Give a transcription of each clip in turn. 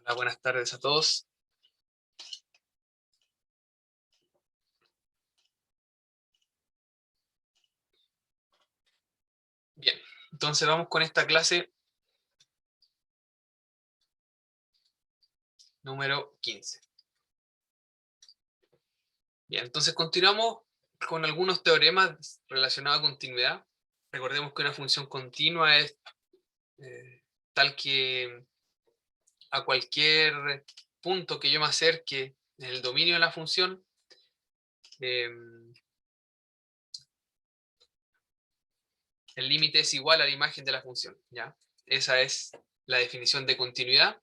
Hola, buenas tardes a todos. Bien, entonces vamos con esta clase número 15. Bien, entonces continuamos con algunos teoremas relacionados a continuidad. Recordemos que una función continua es tal que a cualquier punto que yo me acerque en el dominio de la función, eh, el límite es igual a la imagen de la función, ¿ya? Esa es la definición de continuidad.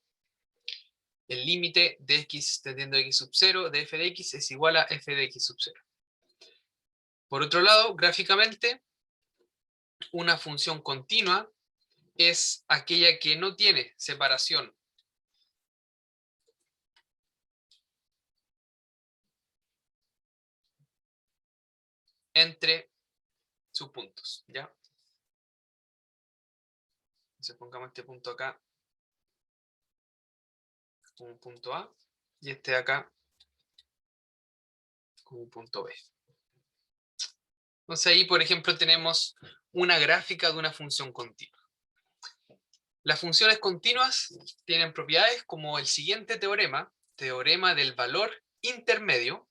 El límite de x tendiendo a x sub 0 de f de x es igual a f de x sub 0. Por otro lado, gráficamente, una función continua es aquella que no tiene separación entre sus puntos, ¿ya? Entonces pongamos este punto acá como un punto A y este de acá como un punto B. Entonces ahí, por ejemplo, tenemos una gráfica de una función continua. Las funciones continuas tienen propiedades como el siguiente teorema, teorema del valor intermedio.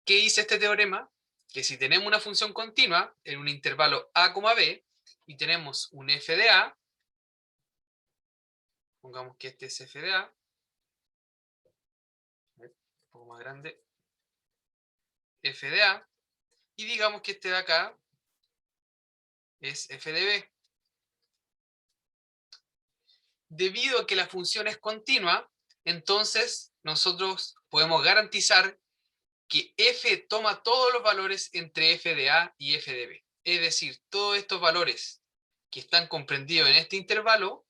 ¿Qué dice este teorema? Que si tenemos una función continua en un intervalo a, b, y tenemos un f de a, pongamos que este es f de a, un poco más grande, f de a, y digamos que este de acá es f de b. Debido a que la función es continua, entonces nosotros podemos garantizar que f toma todos los valores entre f de a y f de b. Es decir, todos estos valores que están comprendidos en este intervalo,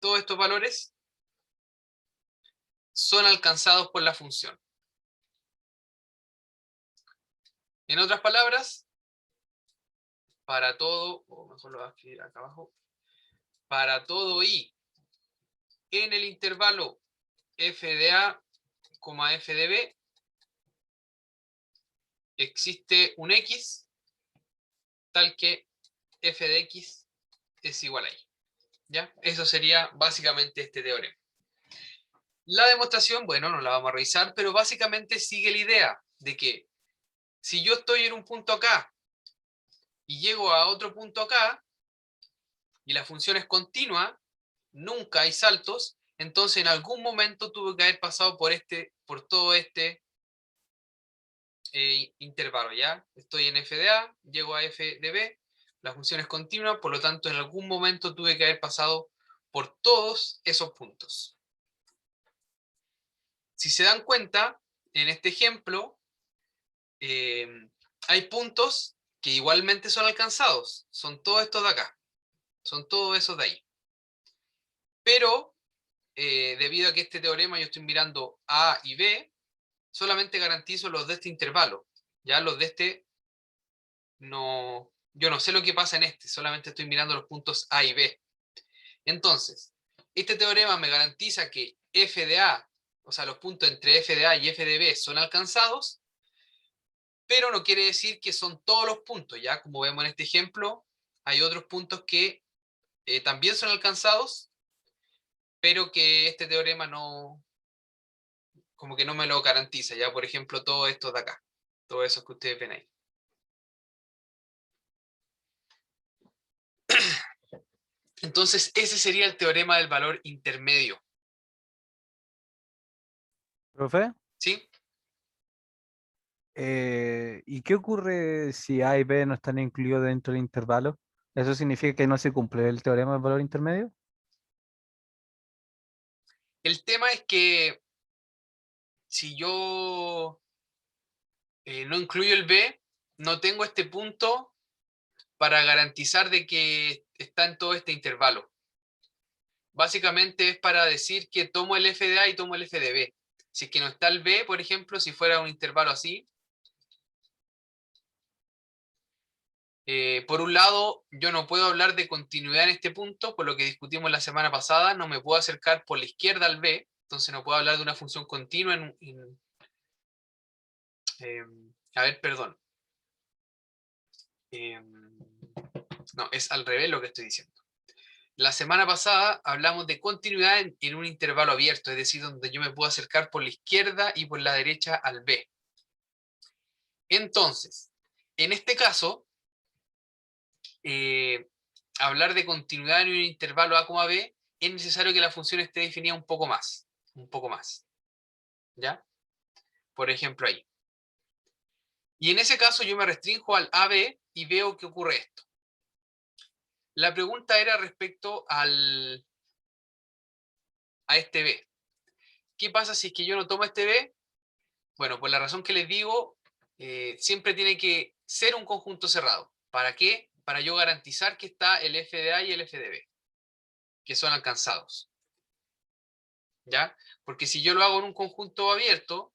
todos estos valores son alcanzados por la función. En otras palabras, para todo, o mejor lo voy a escribir acá abajo, para todo i en el intervalo f de a, f de b, existe un x tal que f de x es igual a y. ¿Ya? Eso sería básicamente este teorema. La demostración, bueno, no la vamos a revisar, pero básicamente sigue la idea de que si yo estoy en un punto acá y llego a otro punto acá, y la función es continua, nunca hay saltos, entonces en algún momento tuve que haber pasado por todo este intervalo, ¿ya? Estoy en f de a, llego a f de b, la función es continua, por lo tanto en algún momento tuve que haber pasado por todos esos puntos. Si se dan cuenta, en este ejemplo, hay puntos que igualmente son alcanzados, son todos estos de acá, son todos esos de ahí. Pero debido a que este teorema yo estoy mirando A y B, solamente garantizo los de este intervalo. Ya los de este, no, yo no sé lo que pasa en este, solamente estoy mirando los puntos A y B. Entonces, este teorema me garantiza que f de A, o sea, los puntos entre f de A y f de B son alcanzados, pero no quiere decir que son todos los puntos, ¿ya? Como vemos en este ejemplo, hay otros puntos que también son alcanzados, pero que este teorema no, como que no me lo garantiza, ya por ejemplo todo esto de acá, todo eso que ustedes ven ahí. Entonces ese sería el teorema del valor intermedio, Profe, ¿sí? ¿y qué ocurre si A y B no están incluidos dentro del intervalo? ¿Eso significa que no se cumple el teorema del valor intermedio? El tema es que si yo no incluyo el B, no tengo este punto para garantizar de que está en todo este intervalo. Básicamente es para decir que tomo el f de A y tomo el f de B. Si es que no está el B, por ejemplo, si fuera un intervalo así, Por un lado, yo no puedo hablar de continuidad en este punto, por lo que discutimos la semana pasada, no me puedo acercar por la izquierda al B, entonces no puedo hablar de una función continua a ver, perdón. No, es al revés lo que estoy diciendo. La semana pasada hablamos de continuidad en un intervalo abierto, es decir, donde yo me puedo acercar por la izquierda y por la derecha al B. Entonces, en este caso, hablar de continuidad en un intervalo A, B, es necesario que la función esté definida un poco más. Un poco más. ¿Ya? Por ejemplo, ahí. Y en ese caso yo me restringo al AB y veo que ocurre esto. La pregunta era respecto a este B. ¿Qué pasa si es que yo no tomo este B? Bueno, por la razón que les digo, siempre tiene que ser un conjunto cerrado. ¿Para qué? Para yo garantizar que está el f de A y el f de B, que son alcanzados. ¿Ya? Porque si yo lo hago en un conjunto abierto,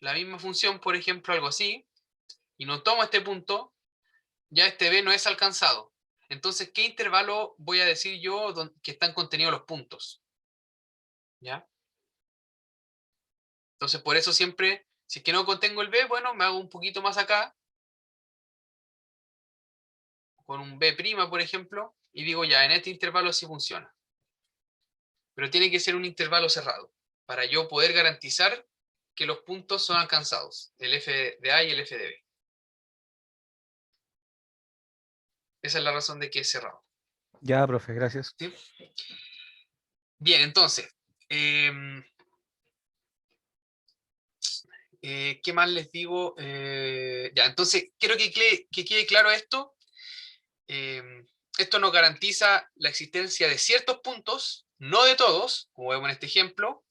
la misma función, por ejemplo, algo así, y no tomo este punto, ya este B no es alcanzado. Entonces, ¿qué intervalo voy a decir yo que están contenidos los puntos? ¿Ya? Entonces, por eso siempre, si es que no contengo el B, bueno, me hago un poquito más acá, con un B', por ejemplo, y digo, ya, en este intervalo sí funciona. Pero tiene que ser un intervalo cerrado, para yo poder garantizar que los puntos son alcanzados, el f de A y el f de B. Esa es la razón de que es cerrado. Ya, profe, gracias. ¿Sí? Bien, entonces, ¿qué más les digo? Ya, entonces, quiero que quede claro esto. Esto nos garantiza la existencia de ciertos puntos, no de todos, como vemos en este ejemplo.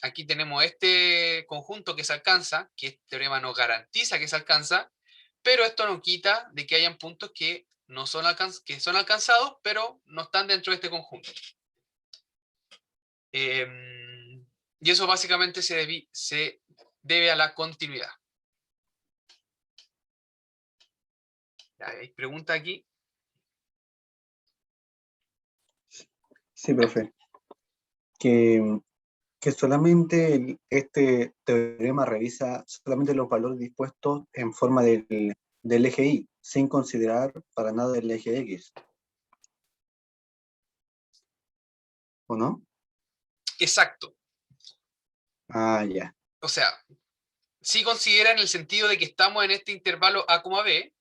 Aquí tenemos este conjunto que se alcanza, que este teorema nos garantiza que se alcanza, pero esto no quita de que hayan puntos que, no son, que son alcanzados, pero no están dentro de este conjunto. Y eso básicamente se debe a la continuidad. ¿Hay pregunta aquí? Sí, profe. Que solamente este teorema revisa solamente los valores dispuestos en forma del eje Y, sin considerar para nada el eje X. ¿O no? Exacto. Ah, ya. O sea, sí considera en el sentido de que estamos en este intervalo A, B,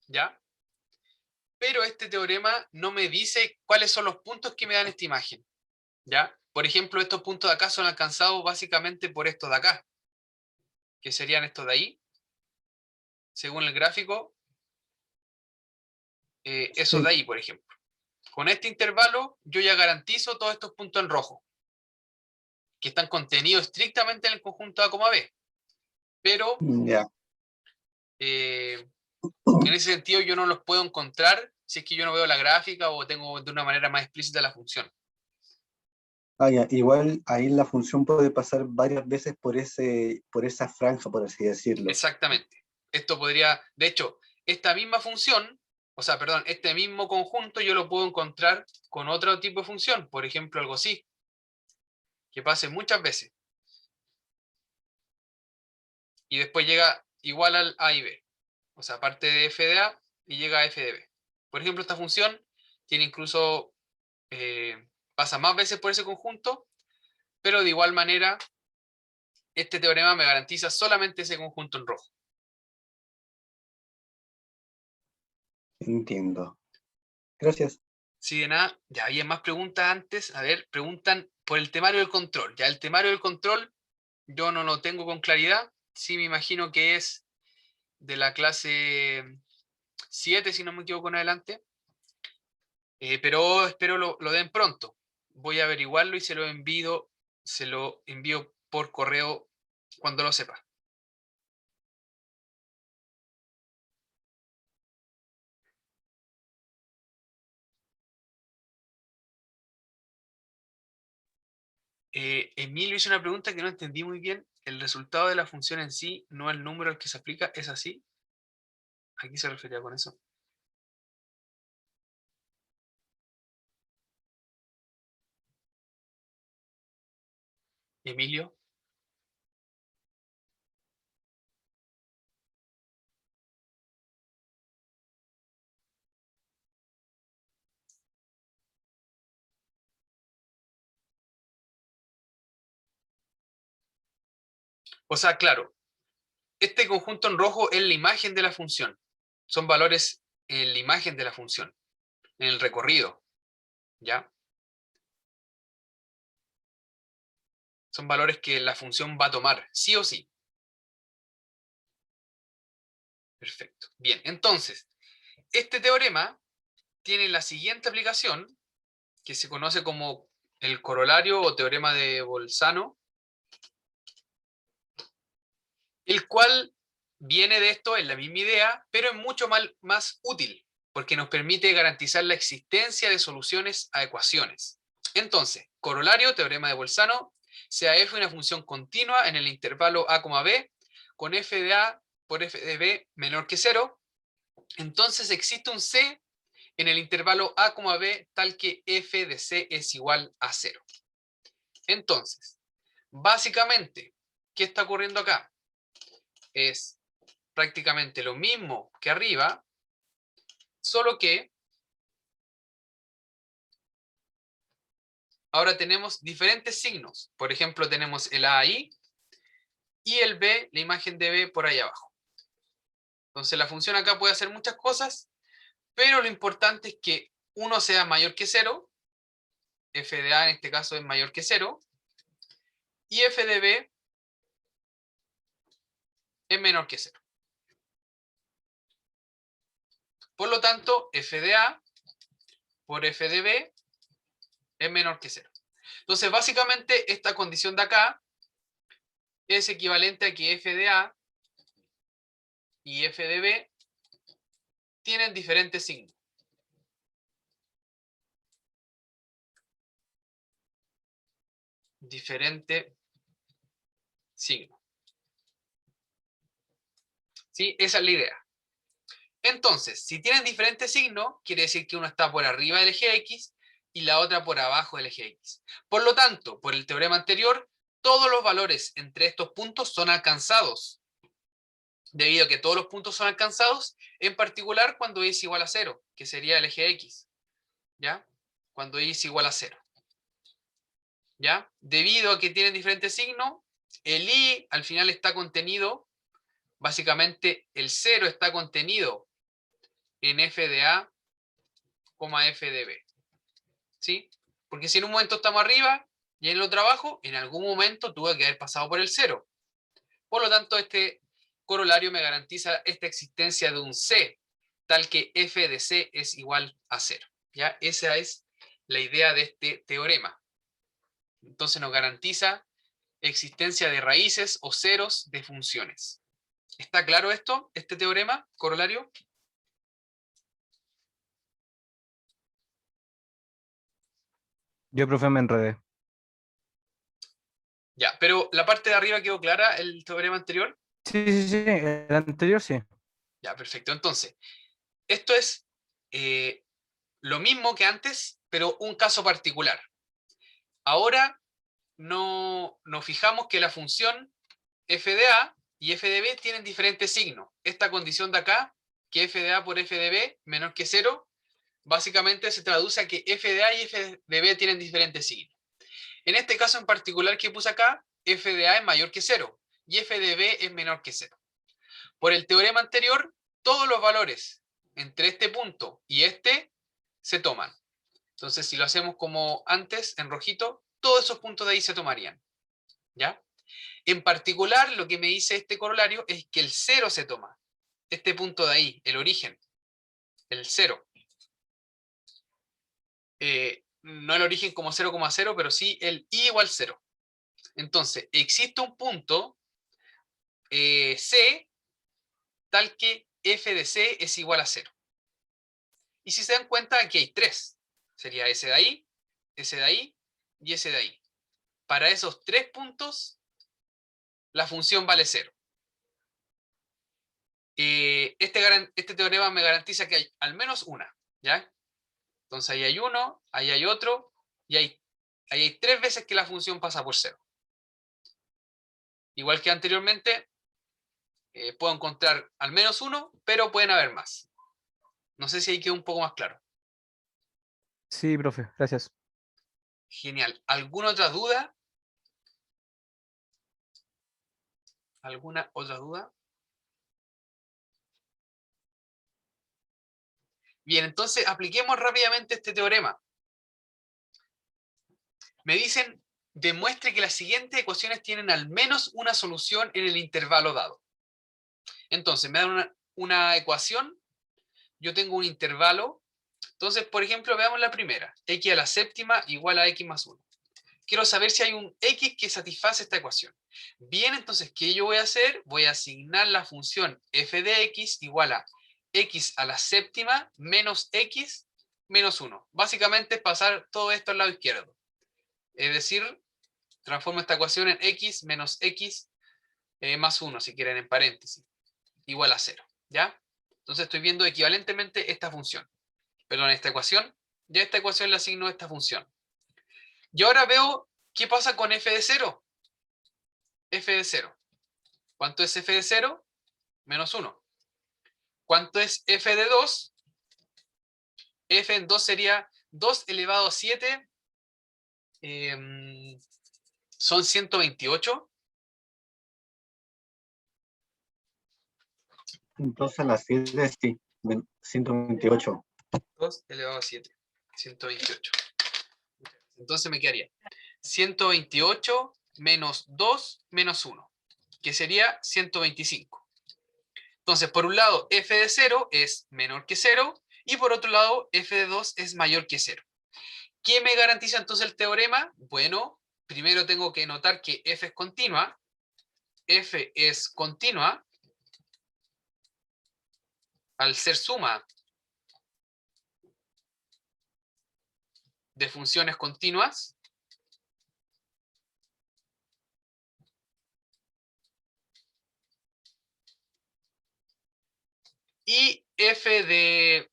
¿ya? Pero este teorema no me dice cuáles son los puntos que me dan esta imagen, ¿ya? Por ejemplo, estos puntos de acá son alcanzados básicamente por estos de acá, que serían estos de ahí, según el gráfico, esos Sí, de ahí, por ejemplo. Con este intervalo, yo ya garantizo todos estos puntos en rojo, que están contenidos estrictamente en el conjunto A, B. Pero ya. en ese sentido yo no los puedo encontrar si es que yo no veo la gráfica o tengo de una manera más explícita la función. Ah, ya. Igual ahí la función puede pasar varias veces por esa franja, por así decirlo. Exactamente. Esto podría, de hecho, esta misma función, o sea, perdón, este mismo conjunto yo lo puedo encontrar con otro tipo de función, por ejemplo, algo así, que pase muchas veces y después llega igual al A y B, o sea, parte de f de A y llega a f de B. Por ejemplo, esta función tiene incluso, pasa más veces por ese conjunto, pero de igual manera, este teorema me garantiza solamente ese conjunto en rojo. Entiendo. Gracias. Sí, de nada, ya había más preguntas antes. A ver, preguntan por el temario del control. Ya el temario del control yo no lo tengo con claridad. Sí, me imagino que es de la clase 7 si no me equivoco en adelante. Pero espero lo den pronto. Voy a averiguarlo y se lo envío por correo cuando lo sepa. Emilio hizo una pregunta que no entendí muy bien. ¿El resultado de la función en sí, no el número al que se aplica, es así? ¿A qué se refería con eso? Emilio. O sea, claro, este conjunto en rojo es la imagen de la función. Son valores en la imagen de la función, en el recorrido, ¿ya? Son valores que la función va a tomar, sí o sí. Perfecto. Bien, entonces, este teorema tiene la siguiente aplicación, que se conoce como el corolario o teorema de Bolzano, el cual viene de esto, es la misma idea, pero es mucho más útil, porque nos permite garantizar la existencia de soluciones a ecuaciones. Entonces, corolario, teorema de Bolzano, sea f una función continua en el intervalo a, b, con f de a por f de b menor que 0, entonces existe un c en el intervalo a, b tal que f de c es igual a 0. Entonces, básicamente, ¿qué está ocurriendo acá? Es prácticamente lo mismo que arriba, solo que ahora tenemos diferentes signos. Por ejemplo, tenemos el A ahí y el B, la imagen de B por ahí abajo. Entonces la función acá puede hacer muchas cosas, pero lo importante es que uno sea mayor que 0, f de A en este caso es mayor que 0, y f de B es menor que 0. Por lo tanto, f de A por f de B es menor que 0. Entonces, básicamente, esta condición de acá es equivalente a que f de A y f de B tienen diferentes signos. Diferente signo. ¿Sí? Esa es la idea. Entonces, si tienen diferentes signos, quiere decir que uno está por arriba del eje X y la otra por abajo del eje X. Por lo tanto, por el teorema anterior, todos los valores entre estos puntos son alcanzados. Debido a que todos los puntos son alcanzados, en particular cuando y es igual a 0, que sería el eje X. ¿Ya? Cuando y es igual a 0. ¿Ya? Debido a que tienen diferentes signos, el y al final está contenido, básicamente el 0 está contenido en f de a, f de b. ¿Sí? Porque si en un momento estamos arriba y en el otro abajo, en algún momento tuve que haber pasado por el 0. Por lo tanto, este corolario me garantiza esta existencia de un c, tal que f de c es igual a 0. ¿Ya? Esa es la idea de este teorema. Entonces nos garantiza existencia de raíces o ceros de funciones. ¿Está claro esto, este teorema corolario? Yo, profe, me enredé. Ya, pero la parte de arriba quedó clara, el teorema anterior. Sí, sí, sí, el anterior sí. Ya, perfecto. Entonces, esto es lo mismo que antes, pero un caso particular. Ahora nos fijamos que la función f de a y f de b tienen diferentes signos. Esta condición de acá, que f de a por f de b menor que 0, básicamente se traduce a que f de a y f de b tienen diferentes signos. En este caso en particular que puse acá, f de a es mayor que 0 y f de b es menor que 0. Por el teorema anterior, todos los valores entre este punto y este se toman. Entonces, si lo hacemos como antes, en rojito, todos esos puntos de ahí se tomarían. ¿Ya? En particular, lo que me dice este corolario es que el 0 se toma. Este punto de ahí, el origen, el 0. No el origen como 0,0, pero sí el i igual 0. Entonces, existe un punto C tal que f de c es igual a 0. Y si se dan cuenta, aquí hay 3. Sería ese de ahí, ese de ahí y ese de ahí. Para esos 3 puntos, la función vale 0. este teorema me garantiza que hay al menos una, ¿ya? Entonces ahí hay uno, ahí hay otro, y ahí hay 3 veces que la función pasa por 0. Igual que anteriormente, puedo encontrar al menos uno, pero pueden haber más. No sé si ahí quedó un poco más claro. Sí, profe, gracias. Genial. ¿Alguna otra duda? ¿Alguna otra duda? Bien, entonces apliquemos rápidamente este teorema. Me dicen, demuestre que las siguientes ecuaciones tienen al menos una solución en el intervalo dado. Entonces, me dan una ecuación, yo tengo un intervalo. Entonces, por ejemplo, veamos la primera. X a la séptima igual a X más 1. Quiero saber si hay un X que satisface esta ecuación. Bien, entonces, ¿qué yo voy a hacer? Voy a asignar la función f de X igual a X a la séptima menos X menos 1. Básicamente es pasar todo esto al lado izquierdo. Es decir, transformo esta ecuación en X menos X más 1, si quieren en paréntesis, igual a 0. ¿Ya? Entonces estoy viendo equivalentemente esta función. Perdón, esta ecuación. Ya a esta ecuación le asigno esta función. Y ahora veo qué pasa con f de 0. F de 0. ¿Cuánto es f de 0? Menos 1. ¿Cuánto es f de 2? F en 2 sería 2 elevado a 7. Son 128. Entonces las 7 sí, 128. 2 elevado a 7. 128. Entonces me quedaría 128 menos 2 menos 1, que sería 125. Entonces, por un lado, f de 0 es menor que 0, y por otro lado, f de 2 es mayor que 0. ¿Qué me garantiza entonces el teorema? Bueno, primero tengo que notar que f es continua. F es continua al ser suma de funciones continuas. Y f de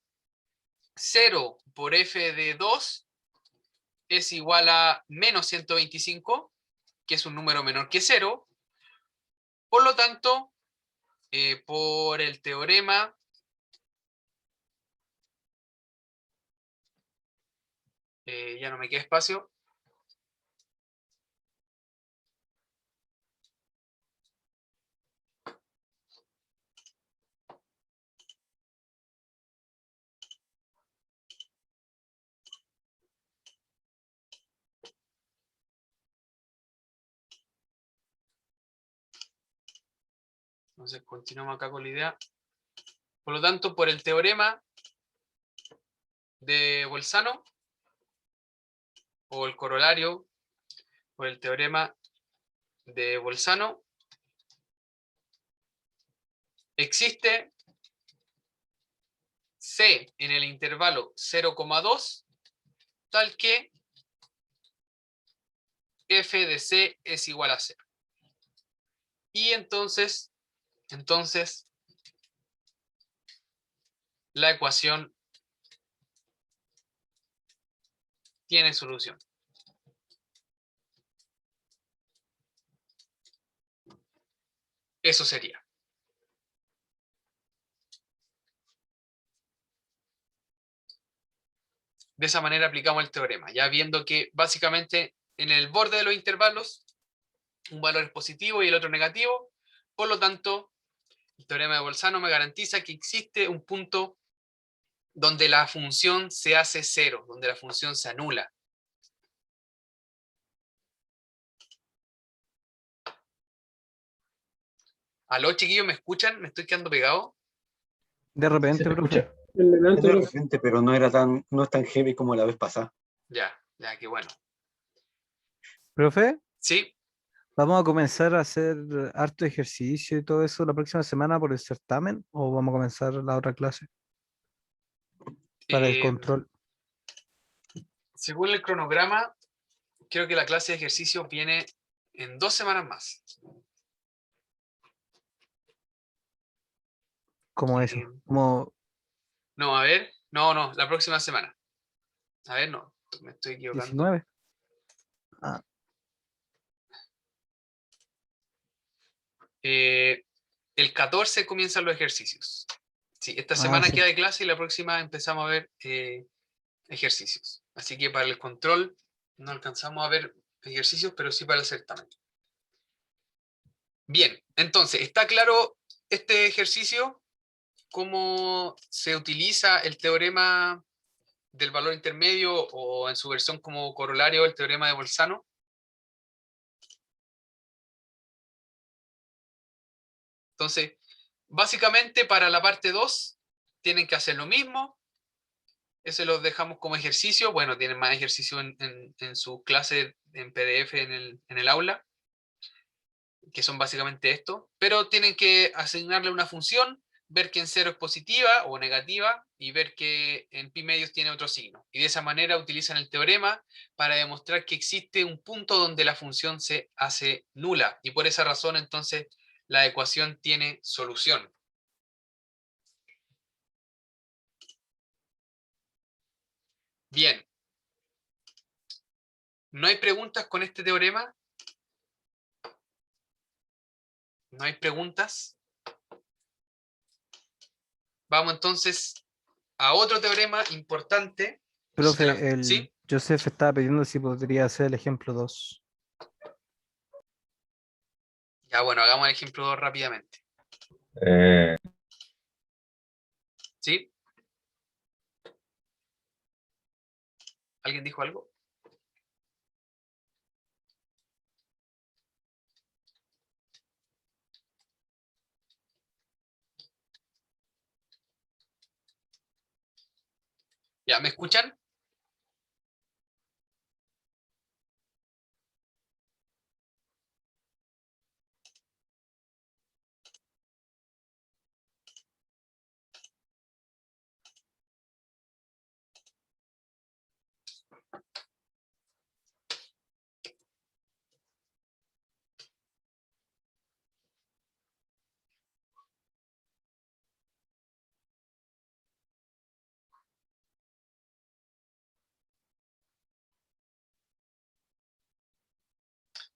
0 por f de 2 es igual a menos 125, que es un número menor que 0. Por lo tanto, por el teorema ya no me queda espacio. Entonces continuamos acá con la idea. Por lo tanto, por el teorema de Bolzano, o el corolario, por el teorema de Bolzano, existe C en el intervalo 0,2, tal que f de C es igual a 0. Y entonces la ecuación tiene solución. Eso sería. De esa manera aplicamos el teorema, ya viendo que básicamente en el borde de los intervalos un valor es positivo y el otro negativo. Por lo tanto, el teorema de Bolzano me garantiza que existe un punto donde la función se hace cero, donde la función se anula. ¿Aló, chiquillos? ¿Me escuchan? ¿Me estoy quedando pegado? De repente, Se profe. escucha. Adelante, De profe. repente, pero no es tan heavy como la vez pasada. Ya, qué bueno. Profe, ¿Sí? ¿vamos a comenzar a hacer harto ejercicio y todo eso la próxima semana por el certamen? ¿O vamos a comenzar la otra clase para el Eh, control? según el cronograma, creo que la clase de ejercicio viene en 2 semanas más. como eso, Eh, como no, a ver. No, la próxima semana. A ver, no, me estoy equivocando. 19. Ah, El 14 comienzan los ejercicios. Sí, esta semana sí. queda de clase y la próxima empezamos a ver ejercicios. Así que para el control no alcanzamos a ver ejercicios, pero sí para el certamen. Bien, entonces, ¿está claro este ejercicio? ¿Cómo se utiliza el teorema del valor intermedio o en su versión como corolario el teorema de Bolzano? Entonces, básicamente para la parte 2 tienen que hacer lo mismo. Ese los dejamos como ejercicio. Bueno, tienen más ejercicio en su clase en PDF en el aula, que son básicamente esto. Pero tienen que asignarle una función, ver que en 0 es positiva o negativa y ver que en pi medios tiene otro signo. Y de esa manera utilizan el teorema para demostrar que existe un punto donde la función se hace nula. Y por esa razón, entonces, la ecuación tiene solución. Bien. ¿No hay preguntas con este teorema? ¿No hay preguntas? Vamos entonces a otro teorema importante. Profe, ¿Sí? el Joseph estaba pidiendo si podría hacer el ejemplo 2. Ya, bueno, hagamos el ejemplo 2 rápidamente. Eh, ¿Sí? ¿Alguien dijo algo? ¿Ya me escuchan?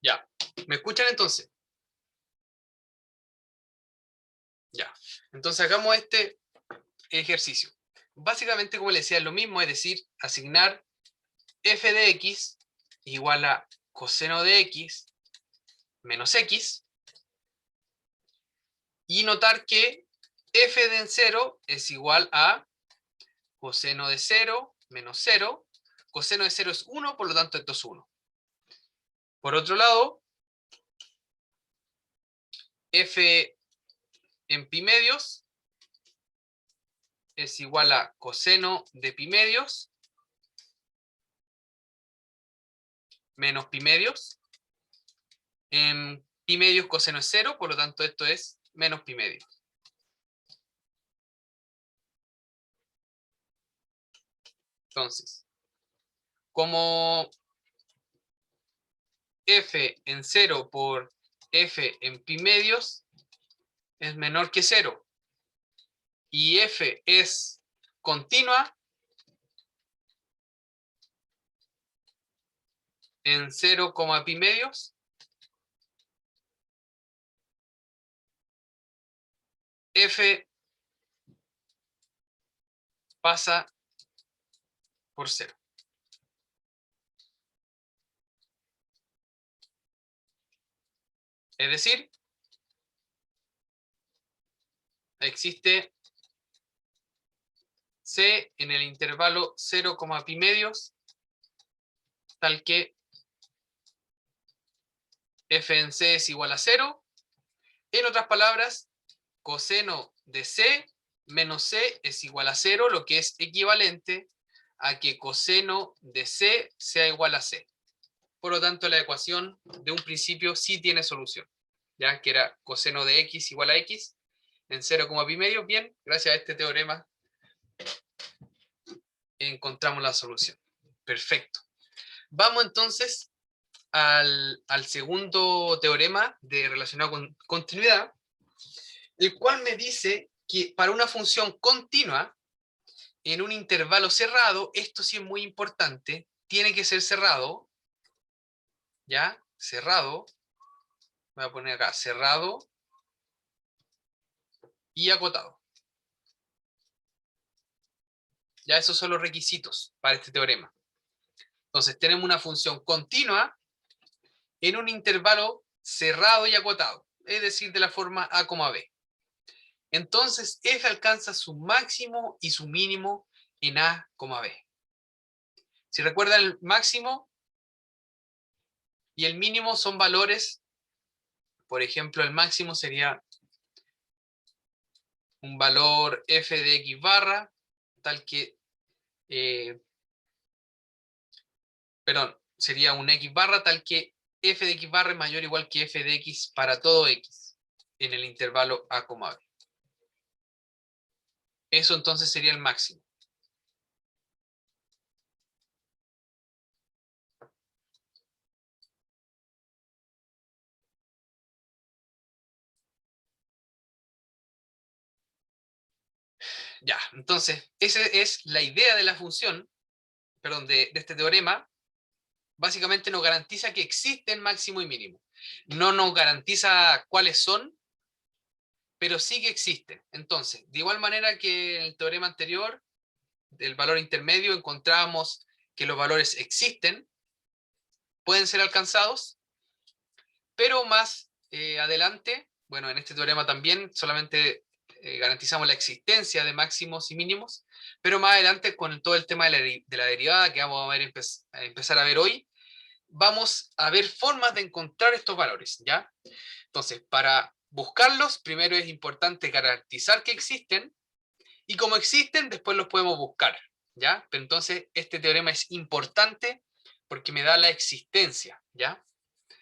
Ya. ¿Me escuchan entonces? Ya. Entonces hagamos este ejercicio. Básicamente, como les decía, es lo mismo, es decir, asignar f de x igual a coseno de x menos x y notar que f de 0 es igual a coseno de 0 menos 0. Coseno de 0 es 1, por lo tanto esto es 1. Por otro lado, f en pi medios es igual a coseno de pi medios menos pi medios. En pi medios coseno es 0, por lo tanto esto es menos pi medios. Entonces, como f en 0 por f en pi medios es menor que 0 y f es continua en 0, pi medios, f pasa por 0. Es decir, existe c en el intervalo 0, pi medios, tal que f en c es igual a 0. En otras palabras, coseno de c menos c es igual a 0, lo que es equivalente a que coseno de c sea igual a c. Por lo tanto, la ecuación de un principio sí tiene solución, ya que era coseno de x igual a x en 0, pi medios. Bien, gracias a este teorema encontramos la solución. Perfecto. Vamos entonces al segundo teorema relacionado con continuidad, el cual me dice que para una función continua, en un intervalo cerrado, esto sí es muy importante, tiene que ser cerrado, ¿ya? Cerrado, voy a poner acá, cerrado y acotado. Ya esos son los requisitos para este teorema. Entonces tenemos una función continua en un intervalo cerrado y acotado, es decir, de la forma a, b. Entonces f alcanza su máximo y su mínimo en a, b. Si recuerdan, el máximo y el mínimo son valores. Por ejemplo, el máximo sería un valor f de x barra, tal que, sería un x barra tal que f de x barra es mayor o igual que f de x para todo x en el intervalo a, b. Eso entonces sería el máximo. Ya, entonces, esa es la idea de la función, perdón, de este teorema. Básicamente nos garantiza que existen máximo y mínimo. No nos garantiza cuáles son, pero sí que existen. Entonces, de igual manera que en el teorema anterior, del valor intermedio, encontrábamos que los valores existen, pueden ser alcanzados, pero más adelante, bueno, en este teorema también solamente garantizamos la existencia de máximos y mínimos, pero más adelante con todo el tema de la derivada que vamos a empezar a ver hoy, vamos a ver formas de encontrar estos valores, ¿ya? Entonces, para buscarlos, primero es importante garantizar que existen, y como existen, después los podemos buscar, ¿ya? Pero entonces, este teorema es importante porque me da la existencia, ¿ya?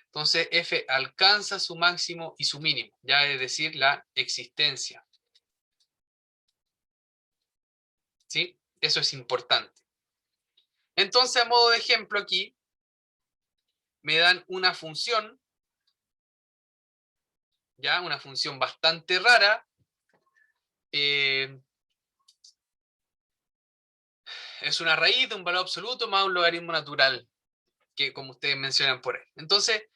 Entonces, f alcanza su máximo y su mínimo, ya es decir, la existencia. ¿Sí? Eso es importante. Entonces, a modo de ejemplo aquí, me dan una función, ya, una función bastante rara, es una raíz de un valor absoluto más un logaritmo natural, que como ustedes mencionan por ahí. Entonces,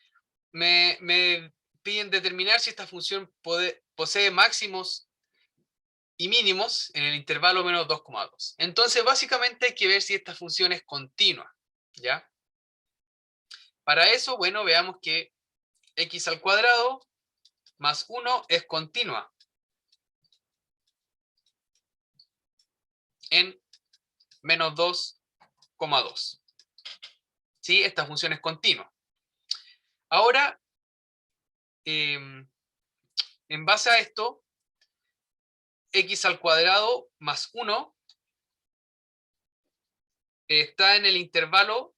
me piden determinar si esta función posee máximos y mínimos en el intervalo menos 2,2. Entonces, básicamente hay que ver si esta función es continua, ¿ya? Para eso, bueno, veamos que x al cuadrado más 1 es continua en menos 2,2. ¿Sí? Esta función es continua. Ahora, en base a esto, x al cuadrado más 1 está en el intervalo,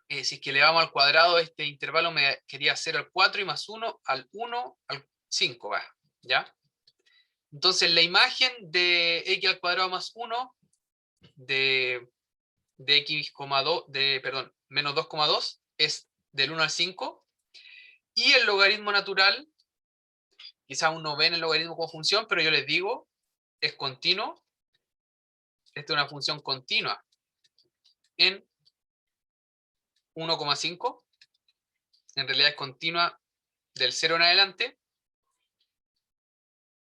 si es que le vamos al cuadrado, este intervalo me quería 0 al 4 y más 1 al 1 al 5, va, ¿ya? Entonces la imagen de x al cuadrado más 1 de x, perdón, menos 2,2 es del 1 al 5, y el logaritmo natural, quizás uno ve en el logaritmo como función, pero yo les digo, es continuo. Esta es una función continua en 1,5. En realidad es continua del 0 en adelante,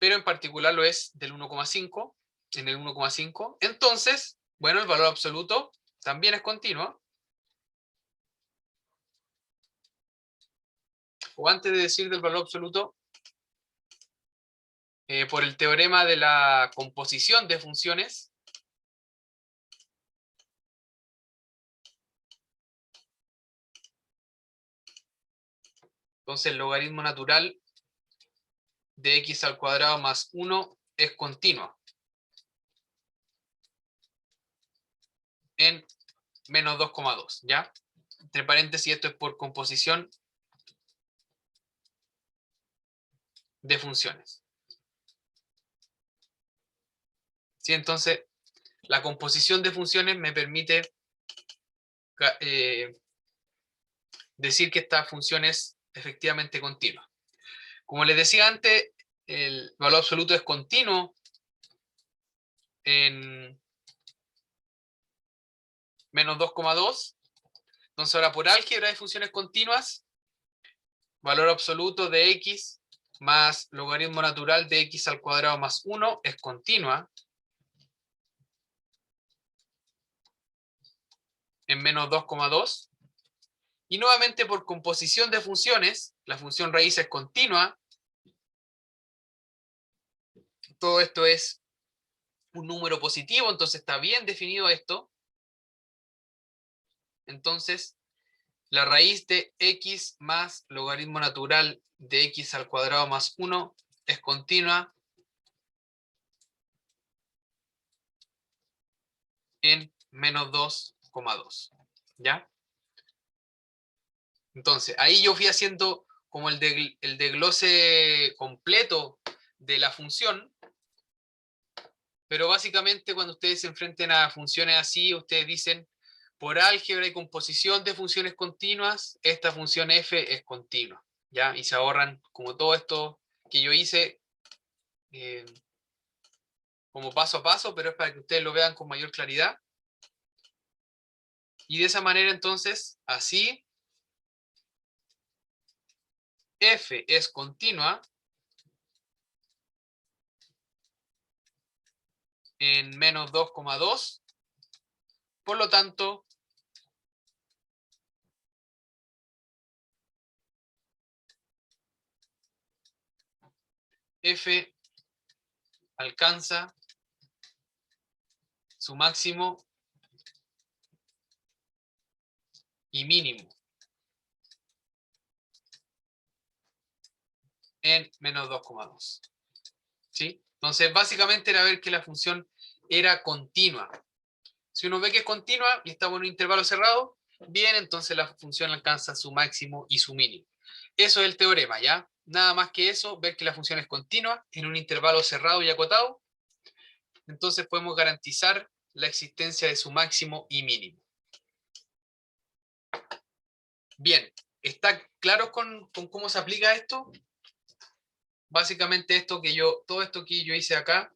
pero en particular lo es del 1,5, en el 1,5. Entonces, bueno, el valor absoluto también es continuo. O antes de decir del valor absoluto, por el teorema de la composición de funciones, entonces el logaritmo natural de x al cuadrado más 1 es continuo en menos 2,2, ¿ya? Entre paréntesis, esto es por composición de funciones. ¿Sí? Entonces, la composición de funciones me permite decir que esta función es efectivamente continua. Como les decía antes, el valor absoluto es continuo en menos 2,2. Entonces ahora por álgebra de funciones continuas, valor absoluto de x más logaritmo natural de x al cuadrado más 1 es continua en menos 2,2. Y nuevamente por composición de funciones, la función raíz es continua. Todo esto es un número positivo, entonces está bien definido esto. Entonces, la raíz de x más logaritmo natural de x al cuadrado más 1 es continua en menos 2,2. ¿Ya? Entonces, ahí yo fui haciendo como el desglose completo de la función, pero básicamente cuando ustedes se enfrenten a funciones así, ustedes dicen, por álgebra y composición de funciones continuas, esta función f es continua, ¿ya? Y se ahorran como todo esto que yo hice como paso a paso, pero es para que ustedes lo vean con mayor claridad. Y de esa manera entonces, así, f es continua en menos 2,2, por lo tanto, f alcanza su máximo y mínimo en menos 2,2. ¿Sí? Entonces, básicamente era ver que la función era continua. Si uno ve que es continua y estamos en un intervalo cerrado, bien, entonces la función alcanza su máximo y su mínimo. Eso es el teorema, ¿ya? Nada más que eso, ver que la función es continua en un intervalo cerrado y acotado, entonces podemos garantizar la existencia de su máximo y mínimo. Bien, ¿está claro con cómo se aplica esto? Básicamente todo esto que yo hice acá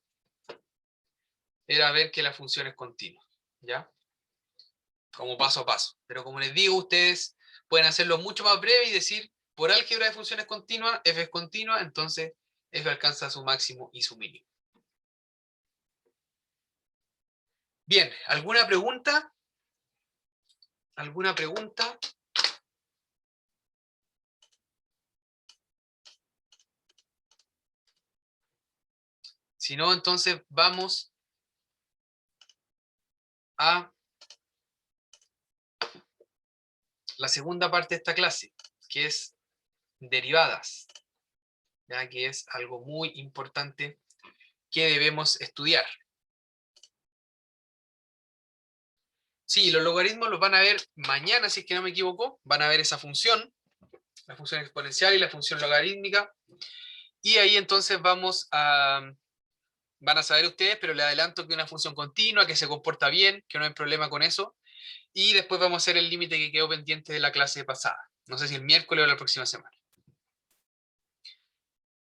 era ver que la función es continua, ¿ya? Como paso a paso. Pero como les digo, ustedes pueden hacerlo mucho más breve y decir, por álgebra de funciones continuas, f es continua, entonces f alcanza su máximo y su mínimo. Bien, ¿alguna pregunta? ¿Alguna pregunta? Si no, entonces vamos a la segunda parte de esta clase, que es derivadas, ya que es algo muy importante que debemos estudiar. Sí, los logaritmos los van a ver mañana, si es que no me equivoco. Van a ver esa función, la función exponencial y la función logarítmica. Y ahí entonces van a saber ustedes, pero les adelanto que una función continua, que se comporta bien, que no hay problema con eso. Y después vamos a hacer el límite que quedó pendiente de la clase pasada. No sé si el miércoles o la próxima semana.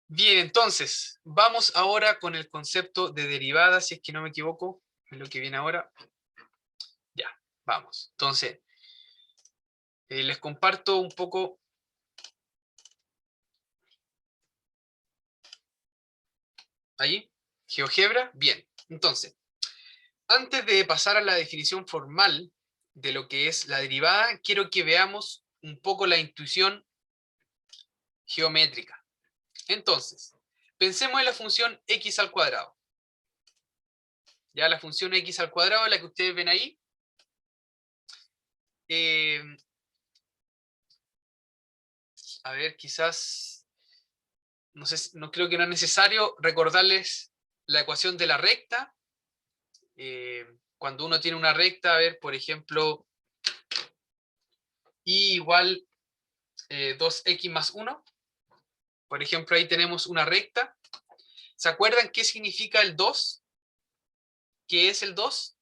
Bien, entonces, vamos ahora con el concepto de derivada, si es que no me equivoco, es lo que viene ahora. Ya, vamos. Entonces, les comparto un poco. Ahí, GeoGebra, bien. Entonces, antes de pasar a la definición formal de lo que es la derivada, quiero que veamos un poco la intuición geométrica. Entonces, pensemos en la función x al cuadrado. Ya la función x al cuadrado, la que ustedes ven ahí. A ver, quizás, no sé, no creo que no es necesario recordarles la ecuación de la recta. Cuando uno tiene una recta, a ver, por ejemplo, y igual 2x más 1. Por ejemplo, ahí tenemos una recta. ¿Se acuerdan qué significa el 2? ¿Qué es el 2?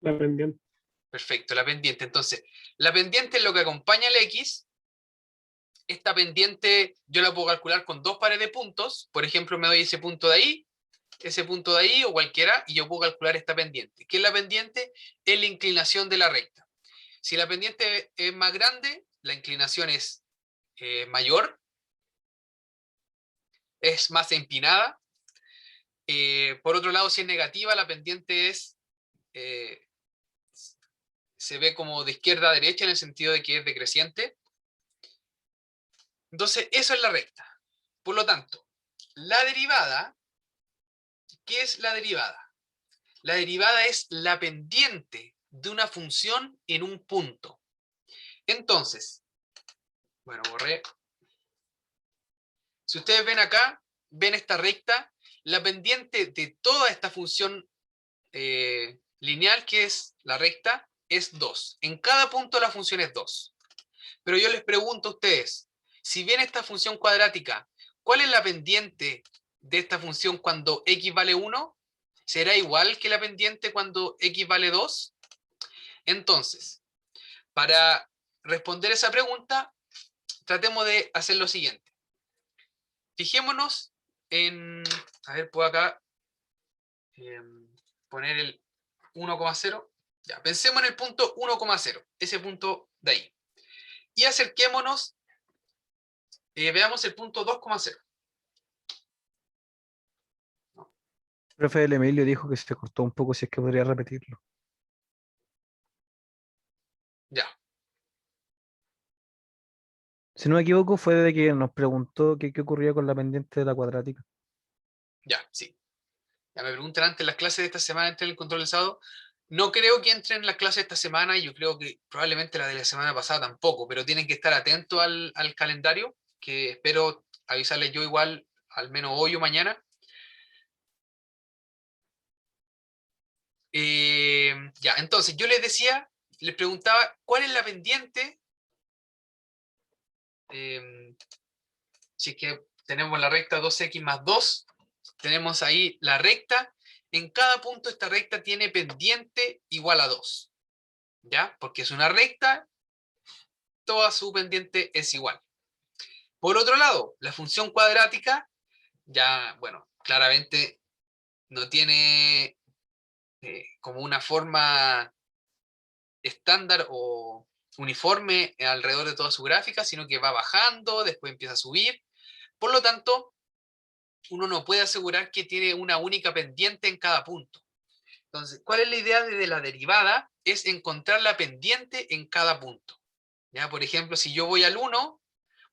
La pendiente. Perfecto, la pendiente. Entonces, la pendiente es lo que acompaña al x esta pendiente yo la puedo calcular con dos pares de puntos. Por ejemplo, me doy ese punto de ahí o cualquiera, y yo puedo calcular esta pendiente. ¿Qué es la pendiente? Es la inclinación de la recta. Si la pendiente es más grande, la inclinación es mayor, es más empinada. Por otro lado, si es negativa, la pendiente se ve como de izquierda a derecha en el sentido de que es decreciente. Entonces, eso es la recta. Por lo tanto, la derivada, ¿qué es la derivada? La derivada es la pendiente de una función en un punto. Entonces, bueno, borré. Si ustedes ven acá, ven esta recta, la pendiente de toda esta función lineal, que es la recta, es 2. En cada punto la función es 2. Pero yo les pregunto a ustedes, si bien esta función cuadrática, ¿cuál es la pendiente de esta función cuando x vale 1? ¿Será igual que la pendiente cuando x vale 2? Entonces, para responder esa pregunta, tratemos de hacer lo siguiente. Fijémonos en, a ver, puedo acá poner el 1,0. Ya, pensemos en el punto 1,0, ese punto de ahí. Y acerquémonos, veamos el punto 2,0. Profe del Emilio dijo que se cortó un poco, si es que podría repetirlo. Ya, Si no me equivoco, fue de que nos preguntó qué ocurría con la pendiente de la cuadrática. ya, sí. Ya me preguntan antes, las clases de esta semana entran en el control del sábado. No creo que entren las clases de esta semana, y yo creo que probablemente la de la semana pasada tampoco, pero tienen que estar atentos al calendario, que espero avisarles yo igual, al menos hoy o mañana. Ya, entonces yo les decía, les preguntaba, ¿cuál es la pendiente? Si es que tenemos la recta 2x más 2, tenemos ahí la recta. En cada punto esta recta tiene pendiente igual a 2. ¿Ya? Porque es una recta, toda su pendiente es igual. Por otro lado, la función cuadrática, ya, bueno, claramente no tiene como una forma estándar o uniforme alrededor de toda su gráfica, sino que va bajando, después empieza a subir. Por lo tanto, uno no puede asegurar que tiene una única pendiente en cada punto. Entonces, ¿cuál es la idea de la derivada? Es encontrar la pendiente en cada punto. ¿Ya? Por ejemplo, si yo voy al 1,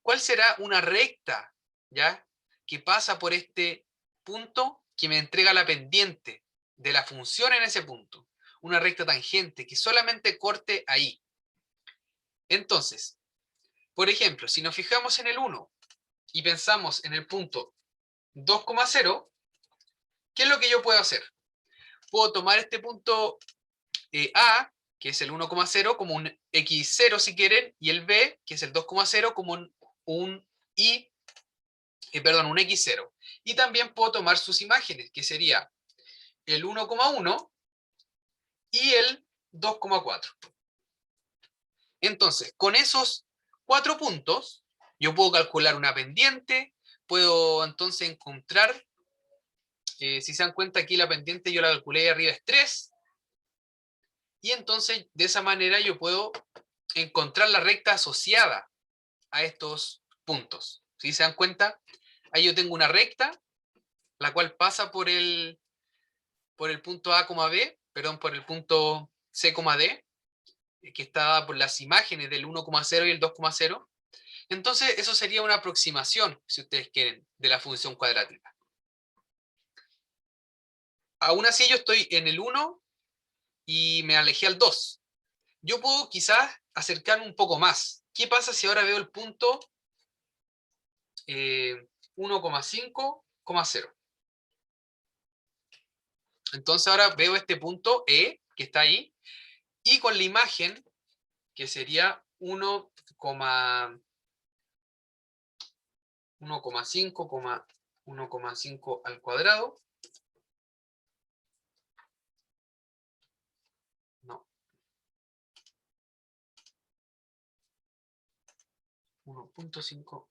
¿cuál será una recta, ya, que pasa por este punto que me entrega la pendiente de la función en ese punto? Una recta tangente que solamente corte ahí. Entonces, por ejemplo, si nos fijamos en el 1 y pensamos en el punto 2,0, ¿qué es lo que yo puedo hacer? Puedo tomar este punto A, que es el 1,0, como un x0 si quieren, y el B, que es el 2,0, como un un x0. Y también puedo tomar sus imágenes, que sería el 1,1 y el 2,4. Entonces, con esos 4 puntos, yo puedo calcular una pendiente, puedo entonces encontrar, si se dan cuenta aquí la pendiente yo la calculé ahí arriba es 3, y entonces de esa manera yo puedo encontrar la recta asociada a estos puntos. Si se dan cuenta, ahí yo tengo una recta, la cual pasa por el punto A, B, perdón, por el punto C, D, que está dada por las imágenes del 1,0 y el 2,0. Entonces, eso sería una aproximación, si ustedes quieren, de la función cuadrática. Aún así, yo estoy en el 1 y me alejé al 2. Yo puedo quizás acercarme un poco más. ¿Qué pasa si ahora veo el punto 1,5,0? Entonces ahora veo este punto E, que está ahí, y con la imagen, que sería 1,5 al cuadrado. No. 1.5,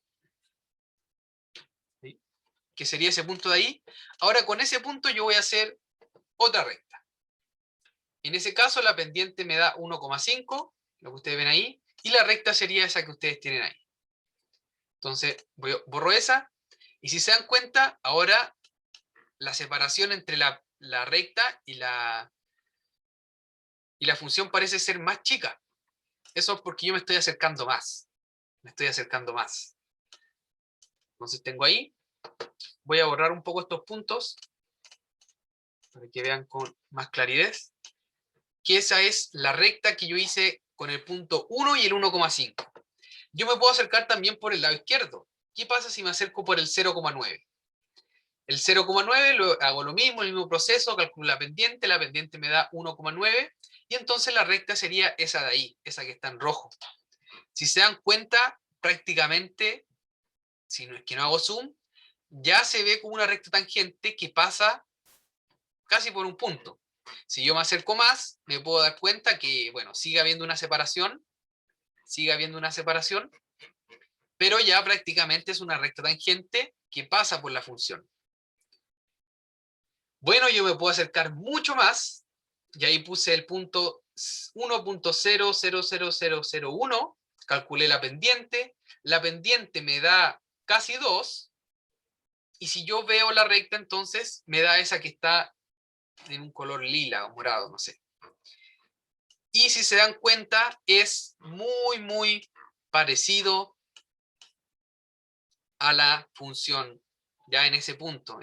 que sería ese punto de ahí. Ahora con ese punto yo voy a hacer otra recta. En ese caso la pendiente me da 1,5, lo que ustedes ven ahí, y la recta sería esa que ustedes tienen ahí. Entonces borro esa, y si se dan cuenta, ahora la separación entre la recta y la función parece ser más chica. Eso es porque yo me estoy acercando más. Me estoy acercando más. Entonces tengo ahí. Voy a borrar un poco estos puntos para que vean con más claridad. Que esa es la recta que yo hice con el punto 1 y el 1,5. Yo me puedo acercar también por el lado izquierdo. ¿Qué pasa si me acerco por el 0,9? El 0,9 hago lo mismo, el mismo proceso, calculo la pendiente me da 1,9 y entonces la recta sería esa de ahí, esa que está en rojo. Si se dan cuenta, prácticamente, si no es que no hago zoom, ya se ve como una recta tangente que pasa casi por un punto. Si yo me acerco más, me puedo dar cuenta que, bueno, sigue habiendo una separación, pero ya prácticamente es una recta tangente que pasa por la función. Bueno, yo me puedo acercar mucho más, y ahí puse el punto 1.000001, calculé la pendiente me da casi 2, y si yo veo la recta, entonces me da esa que está en un color lila o morado, no sé. Y si se dan cuenta, es muy, muy parecido a la función, ya en ese punto.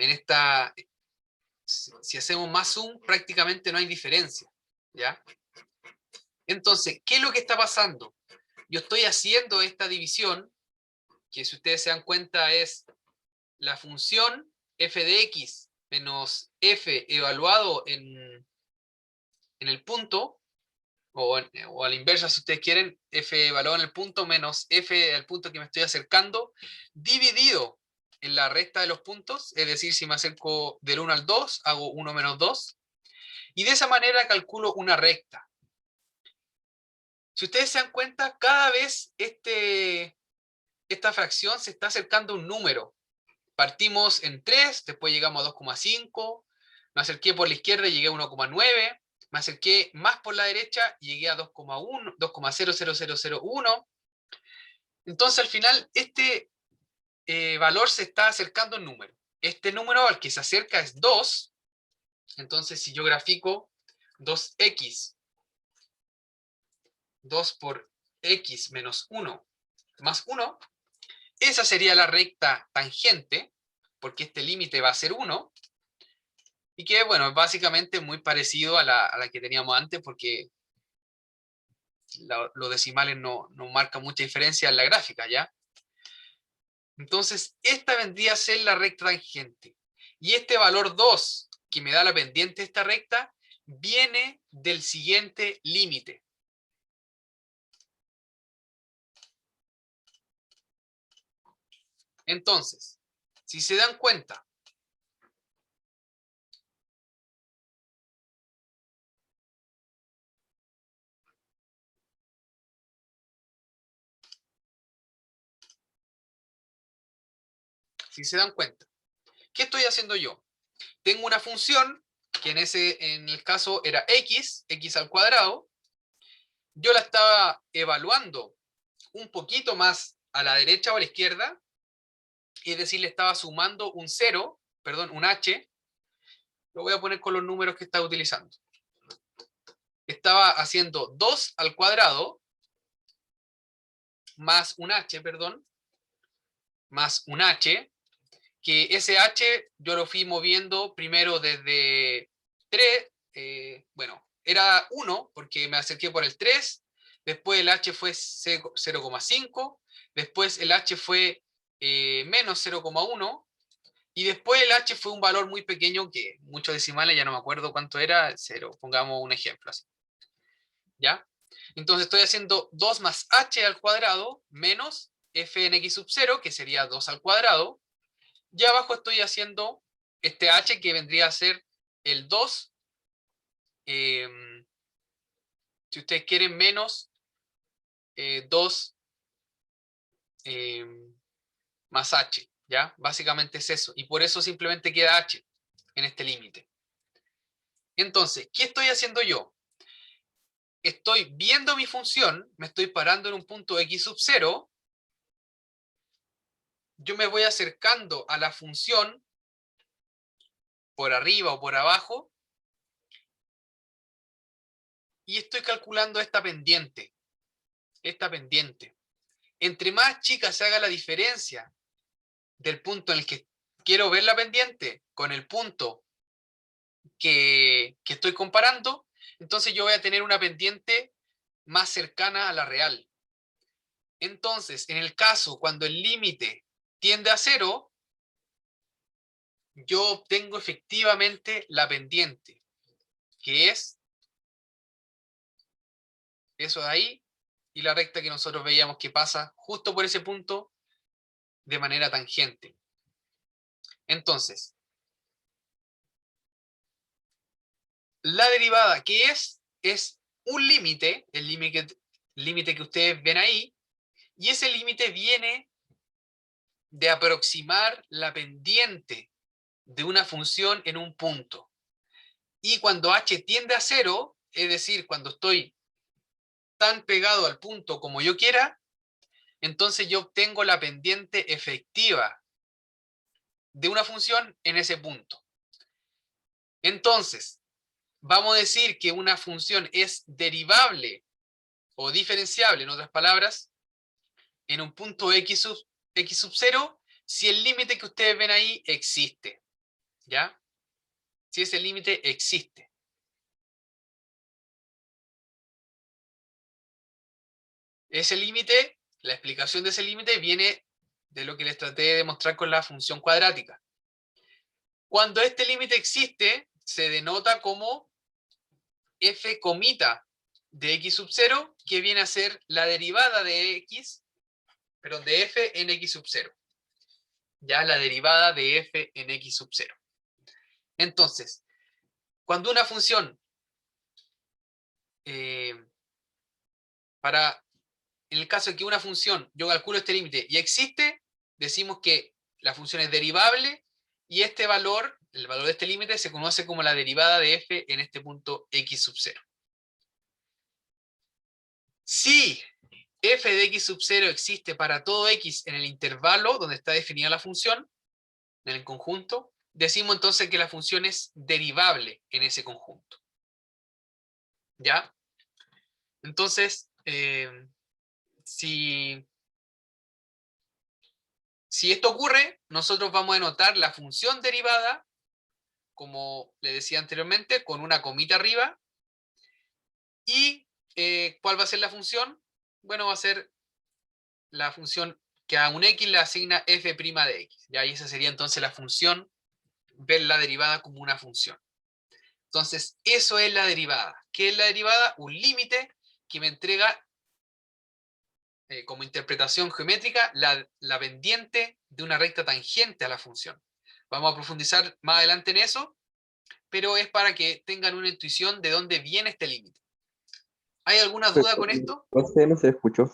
Si hacemos más zoom, prácticamente no hay diferencia, ¿ya? Entonces, ¿qué es lo que está pasando? Yo estoy haciendo esta división, que si ustedes se dan cuenta es la función f de x menos f evaluado en el punto, o a la inversa si ustedes quieren, f evaluado en el punto menos f al punto que me estoy acercando, dividido en la recta de los puntos, es decir, si me acerco del 1 al 2, hago 1 menos 2, y de esa manera calculo una recta. Si ustedes se dan cuenta, cada vez esta fracción se está acercando a un número. Partimos en 3, después llegamos a 2,5, me acerqué por la izquierda y llegué a 1,9, me acerqué más por la derecha y llegué a 2,1, 2,00001. Entonces al final este valor se está acercando a un número. Este número al que se acerca es 2, entonces si yo grafico 2x, 2 por x menos 1 más 1, esa sería la recta tangente, porque este límite va a ser 1, y que, bueno, es básicamente muy parecido a la que teníamos antes, porque los decimales no marcan mucha diferencia en la gráfica, ¿ya? Entonces, esta vendría a ser la recta tangente. Y este valor 2, que me da la pendiente de esta recta, viene del siguiente límite. Entonces, si se dan cuenta, ¿qué estoy haciendo yo? Tengo una función que en el caso era x al cuadrado. Yo la estaba evaluando un poquito más a la derecha o a la izquierda, es decir, le estaba sumando un 0, perdón, un h, lo voy a poner con los números que estaba utilizando. Estaba haciendo 2 al cuadrado más un h, perdón, más un h, que ese h yo lo fui moviendo primero desde 3, bueno, era 1 porque me acerqué por el 3, después el h fue 0,5, después el h fue menos 0,1, y después el h fue un valor muy pequeño que muchos decimales, ya no me acuerdo cuánto era, 0, pongamos un ejemplo así. ¿Ya? Entonces estoy haciendo 2 más h al cuadrado menos f en x sub 0, que sería 2 al cuadrado, y abajo estoy haciendo este h que vendría a ser el 2, si ustedes quieren, menos 2 más h, ¿ya? Básicamente es eso, y por eso simplemente queda h en este límite. Entonces, ¿qué estoy haciendo yo? Estoy viendo mi función, me estoy parando en un punto x sub 0, yo me voy acercando a la función por arriba o por abajo, y estoy calculando esta pendiente. Entre más chica se haga la diferencia del punto en el que quiero ver la pendiente con el punto que estoy comparando, entonces yo voy a tener una pendiente más cercana a la real. Entonces, en el caso cuando el límite tiende a 0, yo obtengo efectivamente la pendiente, que es eso de ahí, y la recta que nosotros veíamos que pasa justo por ese punto de manera tangente. Entonces, la derivada, ¿qué es? Es un límite, el límite que ustedes ven ahí, y ese límite viene de aproximar la pendiente de una función en un punto. Y cuando h tiende a 0, es decir, cuando estoy tan pegado al punto como yo quiera, entonces yo obtengo la pendiente efectiva de una función en ese punto. Entonces, vamos a decir que una función es derivable o diferenciable, en otras palabras, en un punto x sub 0, si el límite que ustedes ven ahí existe. ¿Ya? Si ese límite existe. Ese límite, la explicación de ese límite viene de lo que les traté de demostrar con la función cuadrática. Cuando este límite existe, se denota como f comita de x sub 0, que viene a ser la derivada de x, perdón, de f en x sub 0. Ya la derivada de f en x sub 0. Entonces, cuando una función en el caso de que una función, yo calculo este límite y existe, decimos que la función es derivable y este valor, el valor de este límite, se conoce como la derivada de f en este punto x sub 0. Si f de x sub 0 existe para todo x en el intervalo donde está definida la función, en el conjunto, decimos entonces que la función es derivable en ese conjunto. ¿Ya? Entonces, si esto ocurre, nosotros vamos a denotar la función derivada, como le decía anteriormente, con una comita arriba. ¿Y cuál va a ser la función? Bueno, va a ser la función que a un x le asigna f' de x. ¿Ya? Y esa sería entonces la función, ver la derivada como una función. Entonces, eso es la derivada. ¿Qué es la derivada? Un límite que me entrega como interpretación geométrica la pendiente de una recta tangente a la función. Vamos a profundizar más adelante en eso, pero es para que tengan una intuición de dónde viene este límite. ¿Hay alguna duda con esto? No sé, no se le escuchó.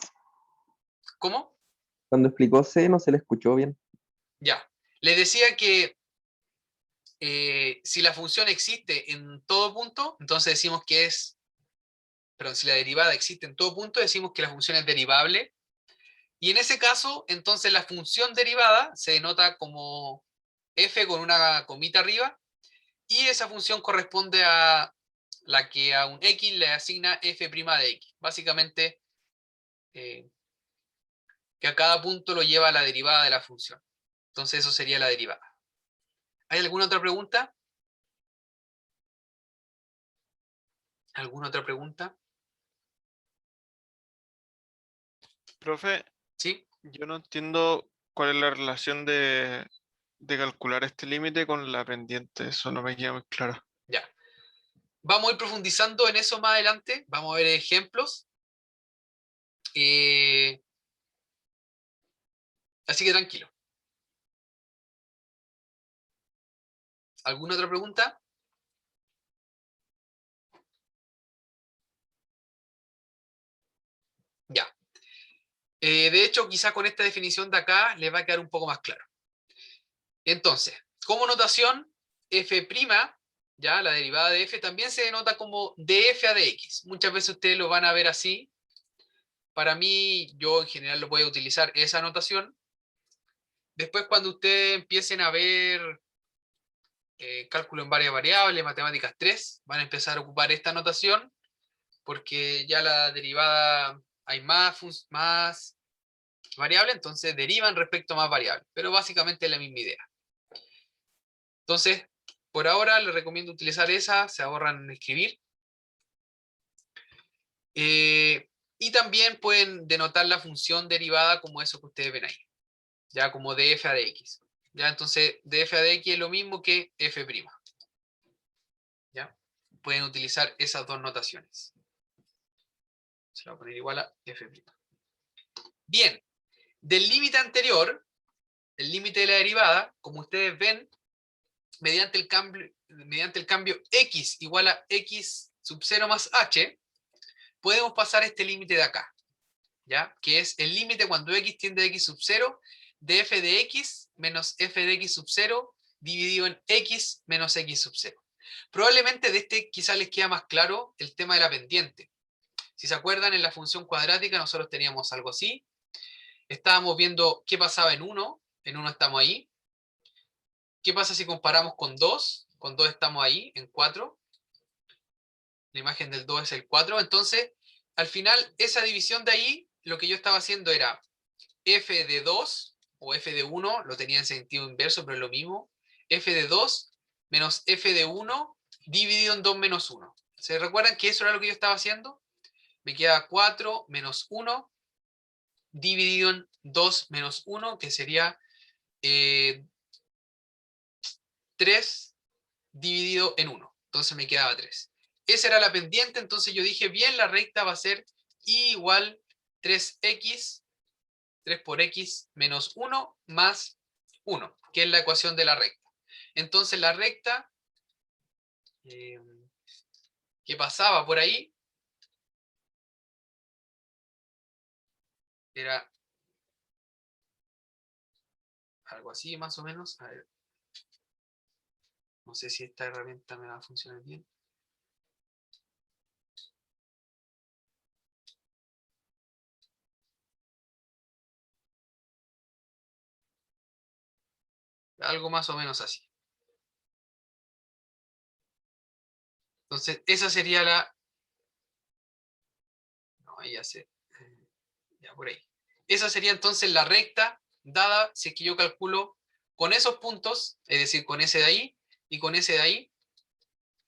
¿Cómo? Cuando explicó C no se le escuchó bien. Ya. Les decía que si la función existe en todo punto, entonces decimos que es, perdón, si la derivada existe en todo punto, decimos que la función es derivable. Y en ese caso, entonces la función derivada se denota como f con una comita arriba, y esa función corresponde a la que a un x le asigna f' de x. Básicamente, que a cada punto lo lleva a la derivada de la función. Entonces eso sería la derivada. ¿Hay alguna otra pregunta? ¿Alguna otra pregunta? Profe, ¿Sí? yo no entiendo cuál es la relación de calcular este límite con la pendiente. Eso no me queda muy claro. Ya. Vamos a ir profundizando en eso más adelante. Vamos a ver ejemplos. Así que tranquilo. ¿Alguna otra pregunta? Ya. De hecho, quizás con esta definición de acá les va a quedar un poco más claro. Entonces, como notación, f', ya la derivada de f, también se denota como df a dx. Muchas veces ustedes lo van a ver así. Para mí, yo en general lo voy a utilizar esa notación. Después, cuando ustedes empiecen a ver cálculo en varias variables, matemáticas 3, van a empezar a ocupar esta notación, porque ya la derivada hay más variables, entonces derivan respecto a más variables. Pero básicamente es la misma idea. Entonces, por ahora les recomiendo utilizar esa, se ahorran en escribir. Y también pueden denotar la función derivada como eso que ustedes ven ahí, ya como df a dx. Ya, entonces df a dx es lo mismo que f'. ¿Ya? Pueden utilizar esas dos notaciones. Se la voy a poner igual a f'. Bien, del límite anterior, el límite de la derivada, como ustedes ven, mediante el cambio x igual a x sub 0 más h, podemos pasar este límite de acá, ¿ya? Que es el límite cuando x tiende a x sub 0 de f de x menos f de x sub 0 dividido en x menos x sub 0. Probablemente de este quizá les queda más claro el tema de la pendiente. Si se acuerdan, en la función cuadrática nosotros teníamos algo así. Estábamos viendo qué pasaba en 1 estamos ahí. ¿Qué pasa si comparamos con 2? Con 2 estamos ahí, en 4. La imagen del 2 es el 4. Entonces, al final, esa división de ahí, lo que yo estaba haciendo era f de 2 o f de 1, lo tenía en sentido inverso, pero es lo mismo. F de 2 menos f de 1 dividido en 2 menos 1. ¿Se recuerdan que eso era lo que yo estaba haciendo? Me queda 4 menos 1 dividido en 2 menos 1, que sería 3 dividido en 1. Entonces me quedaba 3. Esa era la pendiente, entonces yo dije, bien, la recta va a ser y igual 3x, 3 por x menos 1 más 1, que es la ecuación de la recta. Entonces la recta que pasaba por ahí era algo así más o menos. A ver. No sé si esta herramienta me va a funcionar bien. Algo más o menos así. Entonces, esa sería la... No, ahí ya sé. Ya por ahí. Esa sería entonces la recta dada si es que yo calculo con esos puntos, es decir, con ese de ahí y con ese de ahí,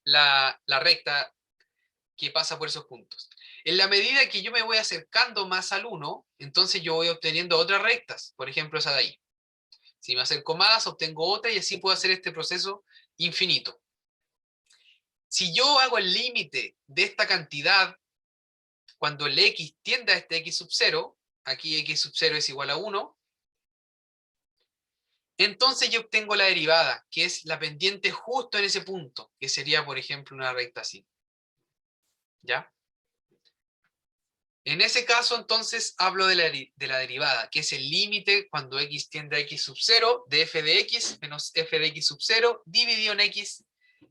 la recta que pasa por esos puntos. En la medida que yo me voy acercando más al 1, entonces yo voy obteniendo otras rectas, por ejemplo esa de ahí. Si me acerco más, obtengo otra y así puedo hacer este proceso infinito. Si yo hago el límite de esta cantidad, cuando el x tiende a este x sub 0, aquí x sub 0 es igual a 1, entonces yo obtengo la derivada, que es la pendiente justo en ese punto, que sería, por ejemplo, una recta así. ¿Ya? En ese caso, entonces, hablo de la derivada, que es el límite cuando x tiende a x sub 0 de f de x menos f de x sub 0 dividido en x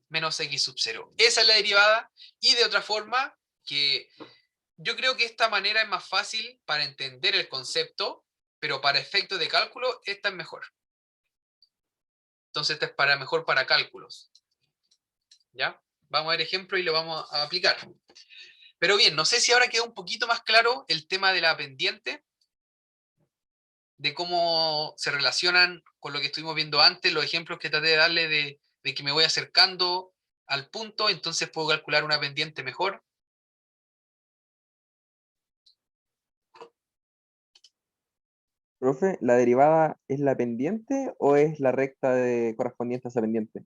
menos x sub 0. Esa es la derivada, y de otra forma, que yo creo que esta manera es más fácil para entender el concepto, pero para efectos de cálculo, esta es mejor. Entonces, esta es mejor para cálculos. ¿Ya? Vamos a ver ejemplo y lo vamos a aplicar. Pero bien, no sé si ahora queda un poquito más claro el tema de la pendiente, de cómo se relacionan con lo que estuvimos viendo antes, los ejemplos que traté de darle de que me voy acercando al punto, entonces puedo calcular una pendiente mejor. Profe, ¿la derivada es la pendiente o es la recta correspondiente a esa pendiente?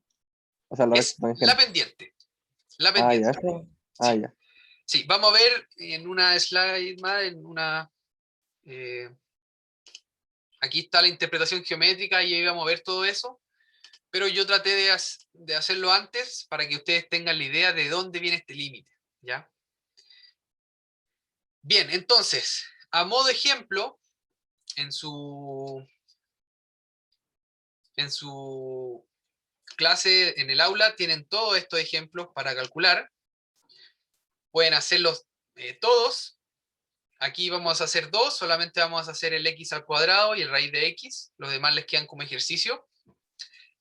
O sea, la recta Es la tangente. pendiente. La Ah, ya, pendiente. eso. Ah, Sí. ya. Sí, vamos a ver en una slide más, en una... aquí está la interpretación geométrica y ahí vamos a ver todo eso. Pero yo traté de hacerlo antes para que ustedes tengan la idea de dónde viene este límite. ¿Ya? Bien, entonces, a modo de ejemplo, en su clase en el aula tienen todos estos ejemplos para calcular. Pueden hacerlos todos. Aquí vamos a hacer dos, solamente vamos a hacer el x al cuadrado y el raíz de x. Los demás les quedan como ejercicio.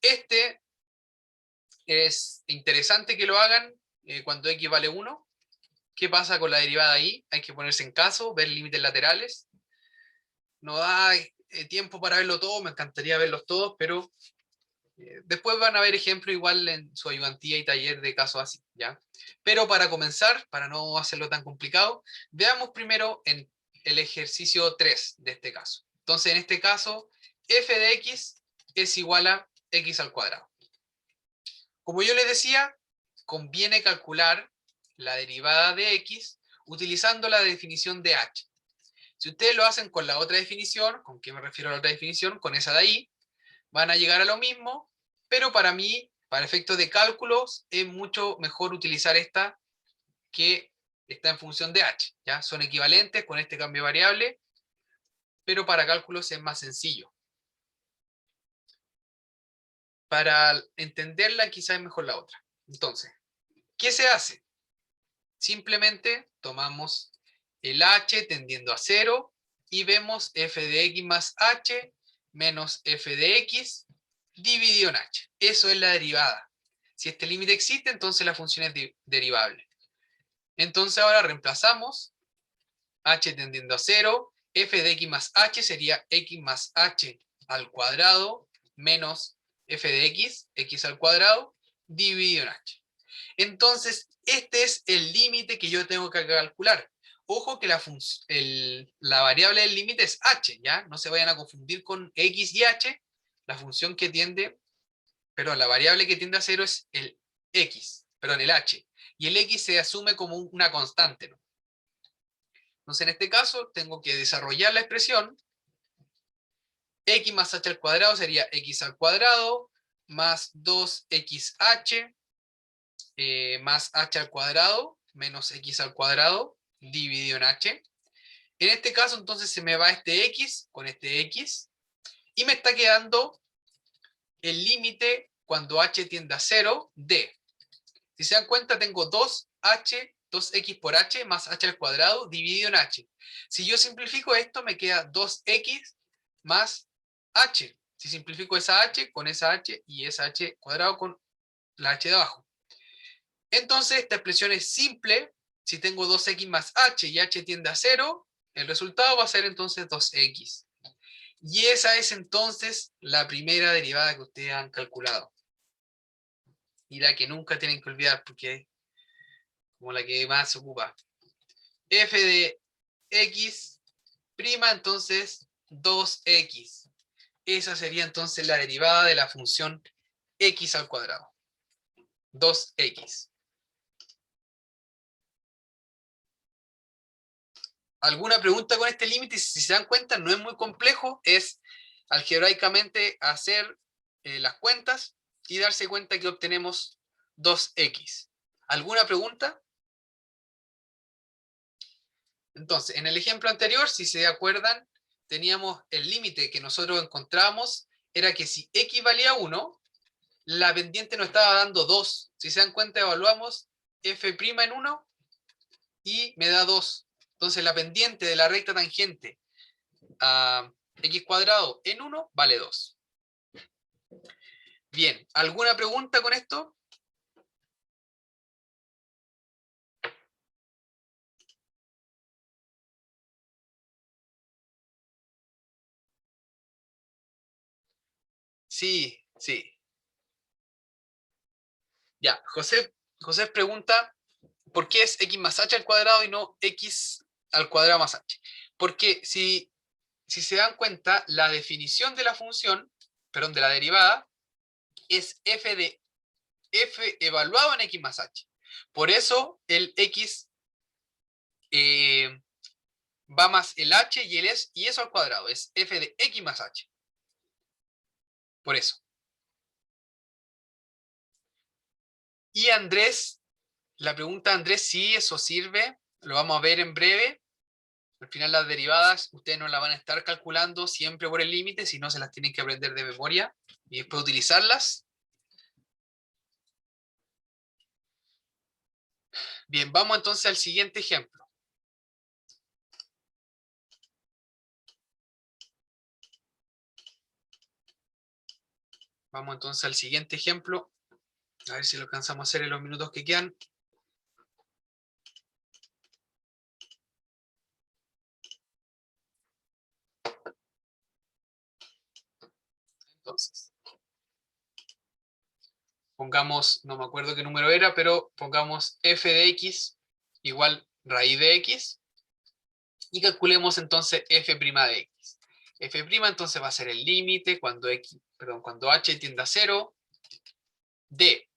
Este es interesante que lo hagan cuando x vale 1. ¿Qué pasa con la derivada ahí? Hay que ponerse en caso, ver límites laterales. No da tiempo para verlo todo, me encantaría verlos todos, pero después van a ver ejemplos igual en su ayudantía y taller de casos así, ¿ya? Pero para comenzar, para no hacerlo tan complicado, veamos primero en el ejercicio 3 de este caso. Entonces, en este caso, f de x es igual a x al cuadrado. Como yo les decía, conviene calcular la derivada de x utilizando la definición de h. Si ustedes lo hacen con la otra definición, ¿con qué me refiero a la otra definición? Con esa de ahí, van a llegar a lo mismo, pero para mí, para efectos de cálculos, es mucho mejor utilizar esta que está en función de h. ¿Ya? Son equivalentes con este cambio de variable, pero para cálculos es más sencillo. Para entenderla quizás es mejor la otra. Entonces, ¿qué se hace? Simplemente tomamos el h tendiendo a 0 y vemos f de x más h menos f de x dividido en h. Eso es la derivada. Si este límite existe, entonces la función es derivable. Entonces ahora reemplazamos h tendiendo a 0, f de x más h sería x más h al cuadrado menos f de x, x al cuadrado, dividido en h. Entonces, este es el límite que yo tengo que calcular. Ojo que la variable del límite es h, ¿ya? No se vayan a confundir con x y h. La función que tiende, perdón, la variable que tiende a 0 es el x, perdón, el h. Y el x se asume como una constante, ¿no? Entonces, en este caso, tengo que desarrollar la expresión. X más h al cuadrado sería x al cuadrado más 2xh más h al cuadrado menos x al cuadrado dividido en h. En este caso, entonces, se me va este x con este x y me está quedando el límite cuando h tiende a 0 de. Si se dan cuenta, tengo 2x por h más h al cuadrado dividido en h. Si yo simplifico esto, me queda 2x más h. Si simplifico esa h con esa h y esa h cuadrado con la h de abajo. Entonces, esta expresión es simple. Si tengo 2x más h y h tiende a 0, el resultado va a ser entonces 2x. Y esa es entonces la primera derivada que ustedes han calculado. Y la que nunca tienen que olvidar porque es como la que más se ocupa. F de x prima entonces 2x. Esa sería entonces la derivada de la función x al cuadrado. 2x. ¿Alguna pregunta con este límite? Si se dan cuenta, no es muy complejo. Es algebraicamente hacer las cuentas y darse cuenta que obtenemos 2x. ¿Alguna pregunta? Entonces, en el ejemplo anterior, si se acuerdan, teníamos el límite que nosotros encontramos, era que si x valía 1, la pendiente nos estaba dando 2. Si se dan cuenta, evaluamos f' en 1 y me da 2. Entonces, la pendiente de la recta tangente a x cuadrado en 1 vale 2. Bien, ¿alguna pregunta con esto? Sí, sí. Ya, José pregunta, ¿por qué es x más h al cuadrado y no x al cuadrado más h? Porque si se dan cuenta, la definición de la función, perdón, de la derivada, es f evaluado en x más h. Por eso el x va más el h y eso al cuadrado, es f de x más h. Por eso. Y Andrés, la pregunta de Andrés, sí, eso sirve, lo vamos a ver en breve. Al final las derivadas ustedes no las van a estar calculando siempre por el límite, sino se las tienen que aprender de memoria y después utilizarlas. Bien, vamos entonces al siguiente ejemplo. Vamos entonces al siguiente ejemplo. A ver si lo alcanzamos a hacer en los minutos que quedan. Entonces, pongamos, no me acuerdo qué número era, pero pongamos f de x igual raíz de x. Y calculemos entonces f' de x. F' entonces va a ser el límite cuando h tiende a 0 de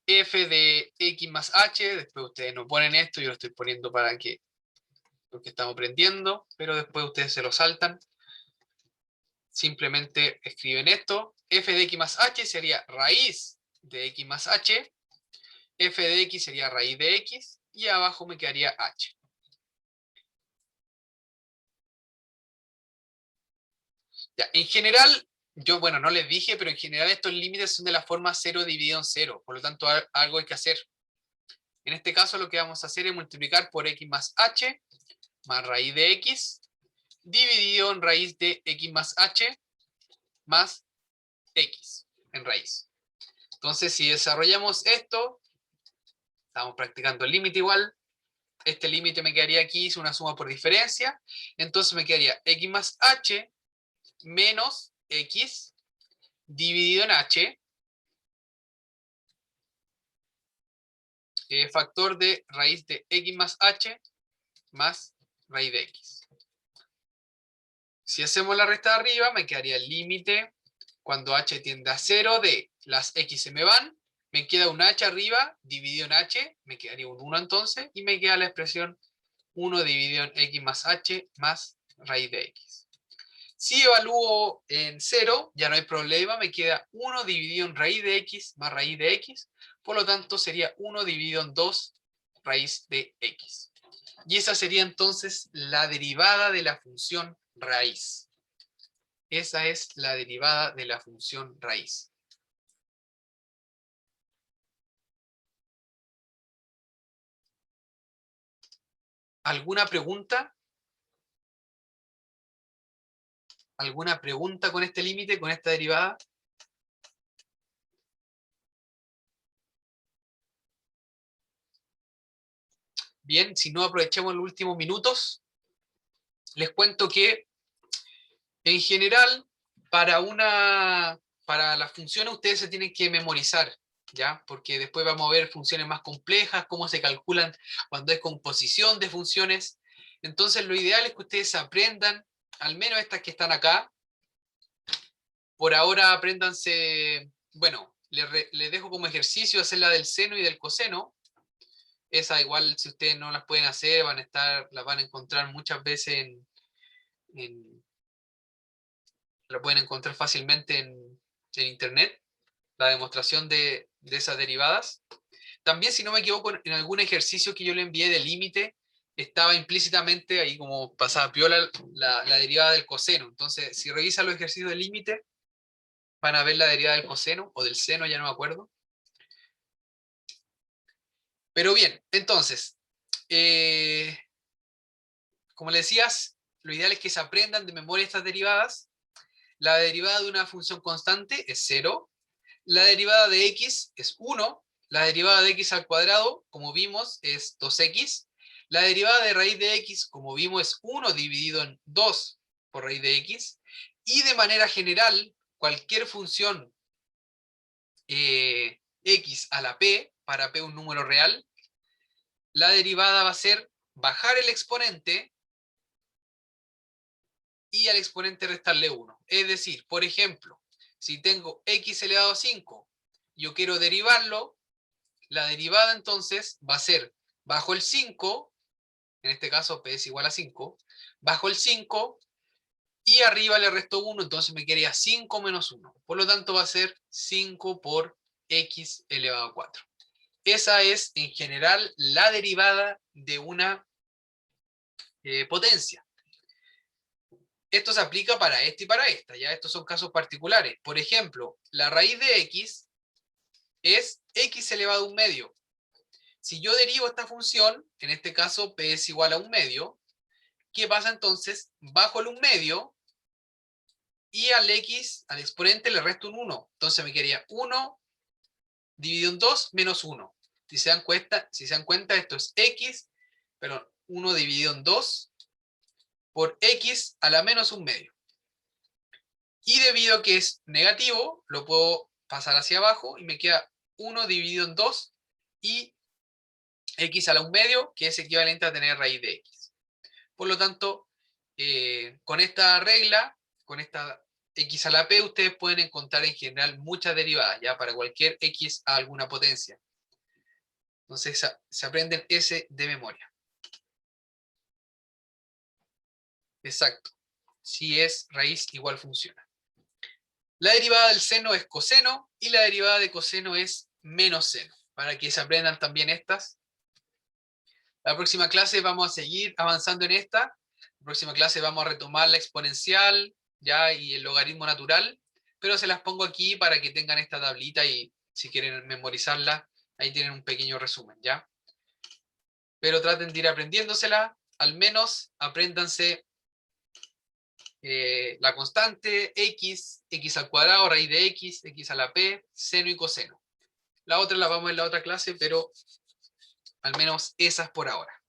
f de x más h. Después ustedes no ponen esto, yo lo estoy poniendo porque estamos aprendiendo, pero después ustedes se lo saltan. Simplemente escriben esto. F de x más h sería raíz de x más h. F de x sería raíz de x. Y abajo me quedaría h. Ya, en general, yo, bueno, no les dije, pero en general estos límites son de la forma 0 dividido en 0. Por lo tanto, algo hay que hacer. En este caso, lo que vamos a hacer es multiplicar por x más h más raíz de x dividido en raíz de x más h más x en raíz. Entonces, si desarrollamos esto, estamos practicando el límite igual. Este límite me quedaría aquí, es una suma por diferencia. Entonces me quedaría x más h menos x dividido en h, factor de raíz de x más h más raíz de x. Si hacemos la resta de arriba, me quedaría el límite cuando h tiende a 0 de las x se me van, me queda un h arriba dividido en h, me quedaría un 1 entonces, y me queda la expresión 1 dividido en x más h más raíz de x. Si evalúo en 0, ya no hay problema, me queda 1 dividido en raíz de x más raíz de x, por lo tanto sería 1 dividido en 2 raíz de x. Y esa sería entonces la derivada de la función raíz. Esa es la derivada de la función raíz. ¿Alguna pregunta? ¿Alguna pregunta con este límite, con esta derivada? Bien, si no, aprovechemos los últimos minutos. Les cuento que en general para las funciones ustedes se tienen que memorizar, ¿ya? Porque después vamos a ver funciones más complejas, cómo se calculan cuando es composición de funciones. Entonces lo ideal es que ustedes aprendan, al menos estas que están acá. Por ahora apréndanse, bueno, les dejo como ejercicio hacer la del seno y del coseno. Esa igual, si ustedes no las pueden hacer, las van a encontrar muchas veces la pueden encontrar fácilmente en internet, la demostración de esas derivadas. También, si no me equivoco, en algún ejercicio que yo le envié de límite, estaba implícitamente ahí como pasaba piola la derivada del coseno. Entonces, si revisan los ejercicios de límite, van a ver la derivada del coseno o del seno, ya no me acuerdo. Pero bien, entonces, como le decías, lo ideal es que se aprendan de memoria estas derivadas. La derivada de una función constante es 0. La derivada de x es 1. La derivada de x al cuadrado, como vimos, es 2x. La derivada de raíz de x, como vimos, es 1 dividido en 2 por raíz de x. Y de manera general, cualquier función x a la p, para p un número real, la derivada va a ser bajar el exponente y al exponente restarle 1. Es decir, por ejemplo, si tengo x elevado a 5, yo quiero derivarlo, la derivada entonces va a ser bajo el 5, en este caso p es igual a 5, bajo el 5 y arriba le resto 1, entonces me quedaría 5 menos 1. Por lo tanto va a ser 5 por x elevado a 4. Esa es en general la derivada de una potencia. Esto se aplica para esta y para esta, ya estos son casos particulares. Por ejemplo, la raíz de x es x elevado a un medio. Si yo derivo esta función, en este caso p es igual a un medio, ¿qué pasa entonces? Bajo el un medio y al x, al exponente, le resto un 1. Entonces me quedaría 1 dividido en 2 menos 1. Si se dan cuenta, esto es x, pero 1 dividido en 2 por x a la menos un medio. Y debido a que es negativo, lo puedo pasar hacia abajo y me queda 1 dividido en 2 y x a la un medio, que es equivalente a tener raíz de x. Por lo tanto, con esta regla, con esta x a la p, ustedes pueden encontrar en general muchas derivadas, ya para cualquier x a alguna potencia. Entonces se aprenden ese de memoria. Exacto. Si es raíz, igual funciona. La derivada del seno es coseno y la derivada de coseno es menos seno. Para que se aprendan también estas. La próxima clase vamos a seguir avanzando en esta. La próxima clase vamos a retomar la exponencial ya y el logaritmo natural. Pero se las pongo aquí para que tengan esta tablita y si quieren memorizarla, ahí tienen un pequeño resumen, ¿ya? Pero traten de ir aprendiéndosela. Al menos apréndanse la constante, x, x al cuadrado, raíz de x, x a la p, seno y coseno. La otra la vamos a ver en la otra clase, pero al menos esas por ahora.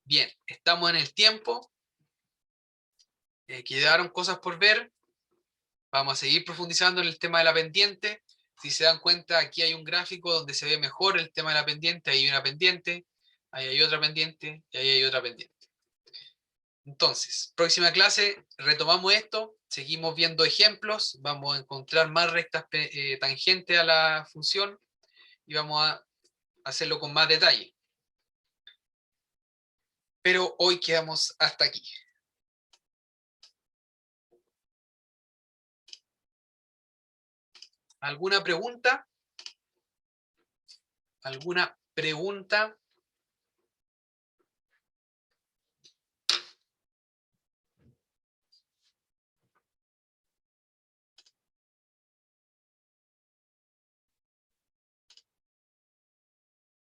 Bien, estamos en el tiempo. Quedaron cosas por ver. Vamos a seguir profundizando en el tema de la pendiente. Si se dan cuenta, aquí hay un gráfico donde se ve mejor el tema de la pendiente. Ahí hay una pendiente, ahí hay otra pendiente y ahí hay otra pendiente. Entonces, próxima clase, retomamos esto, seguimos viendo ejemplos, vamos a encontrar más rectas tangentes a la función y vamos a hacerlo con más detalle. Pero hoy quedamos hasta aquí. ¿Alguna pregunta? ¿Alguna pregunta?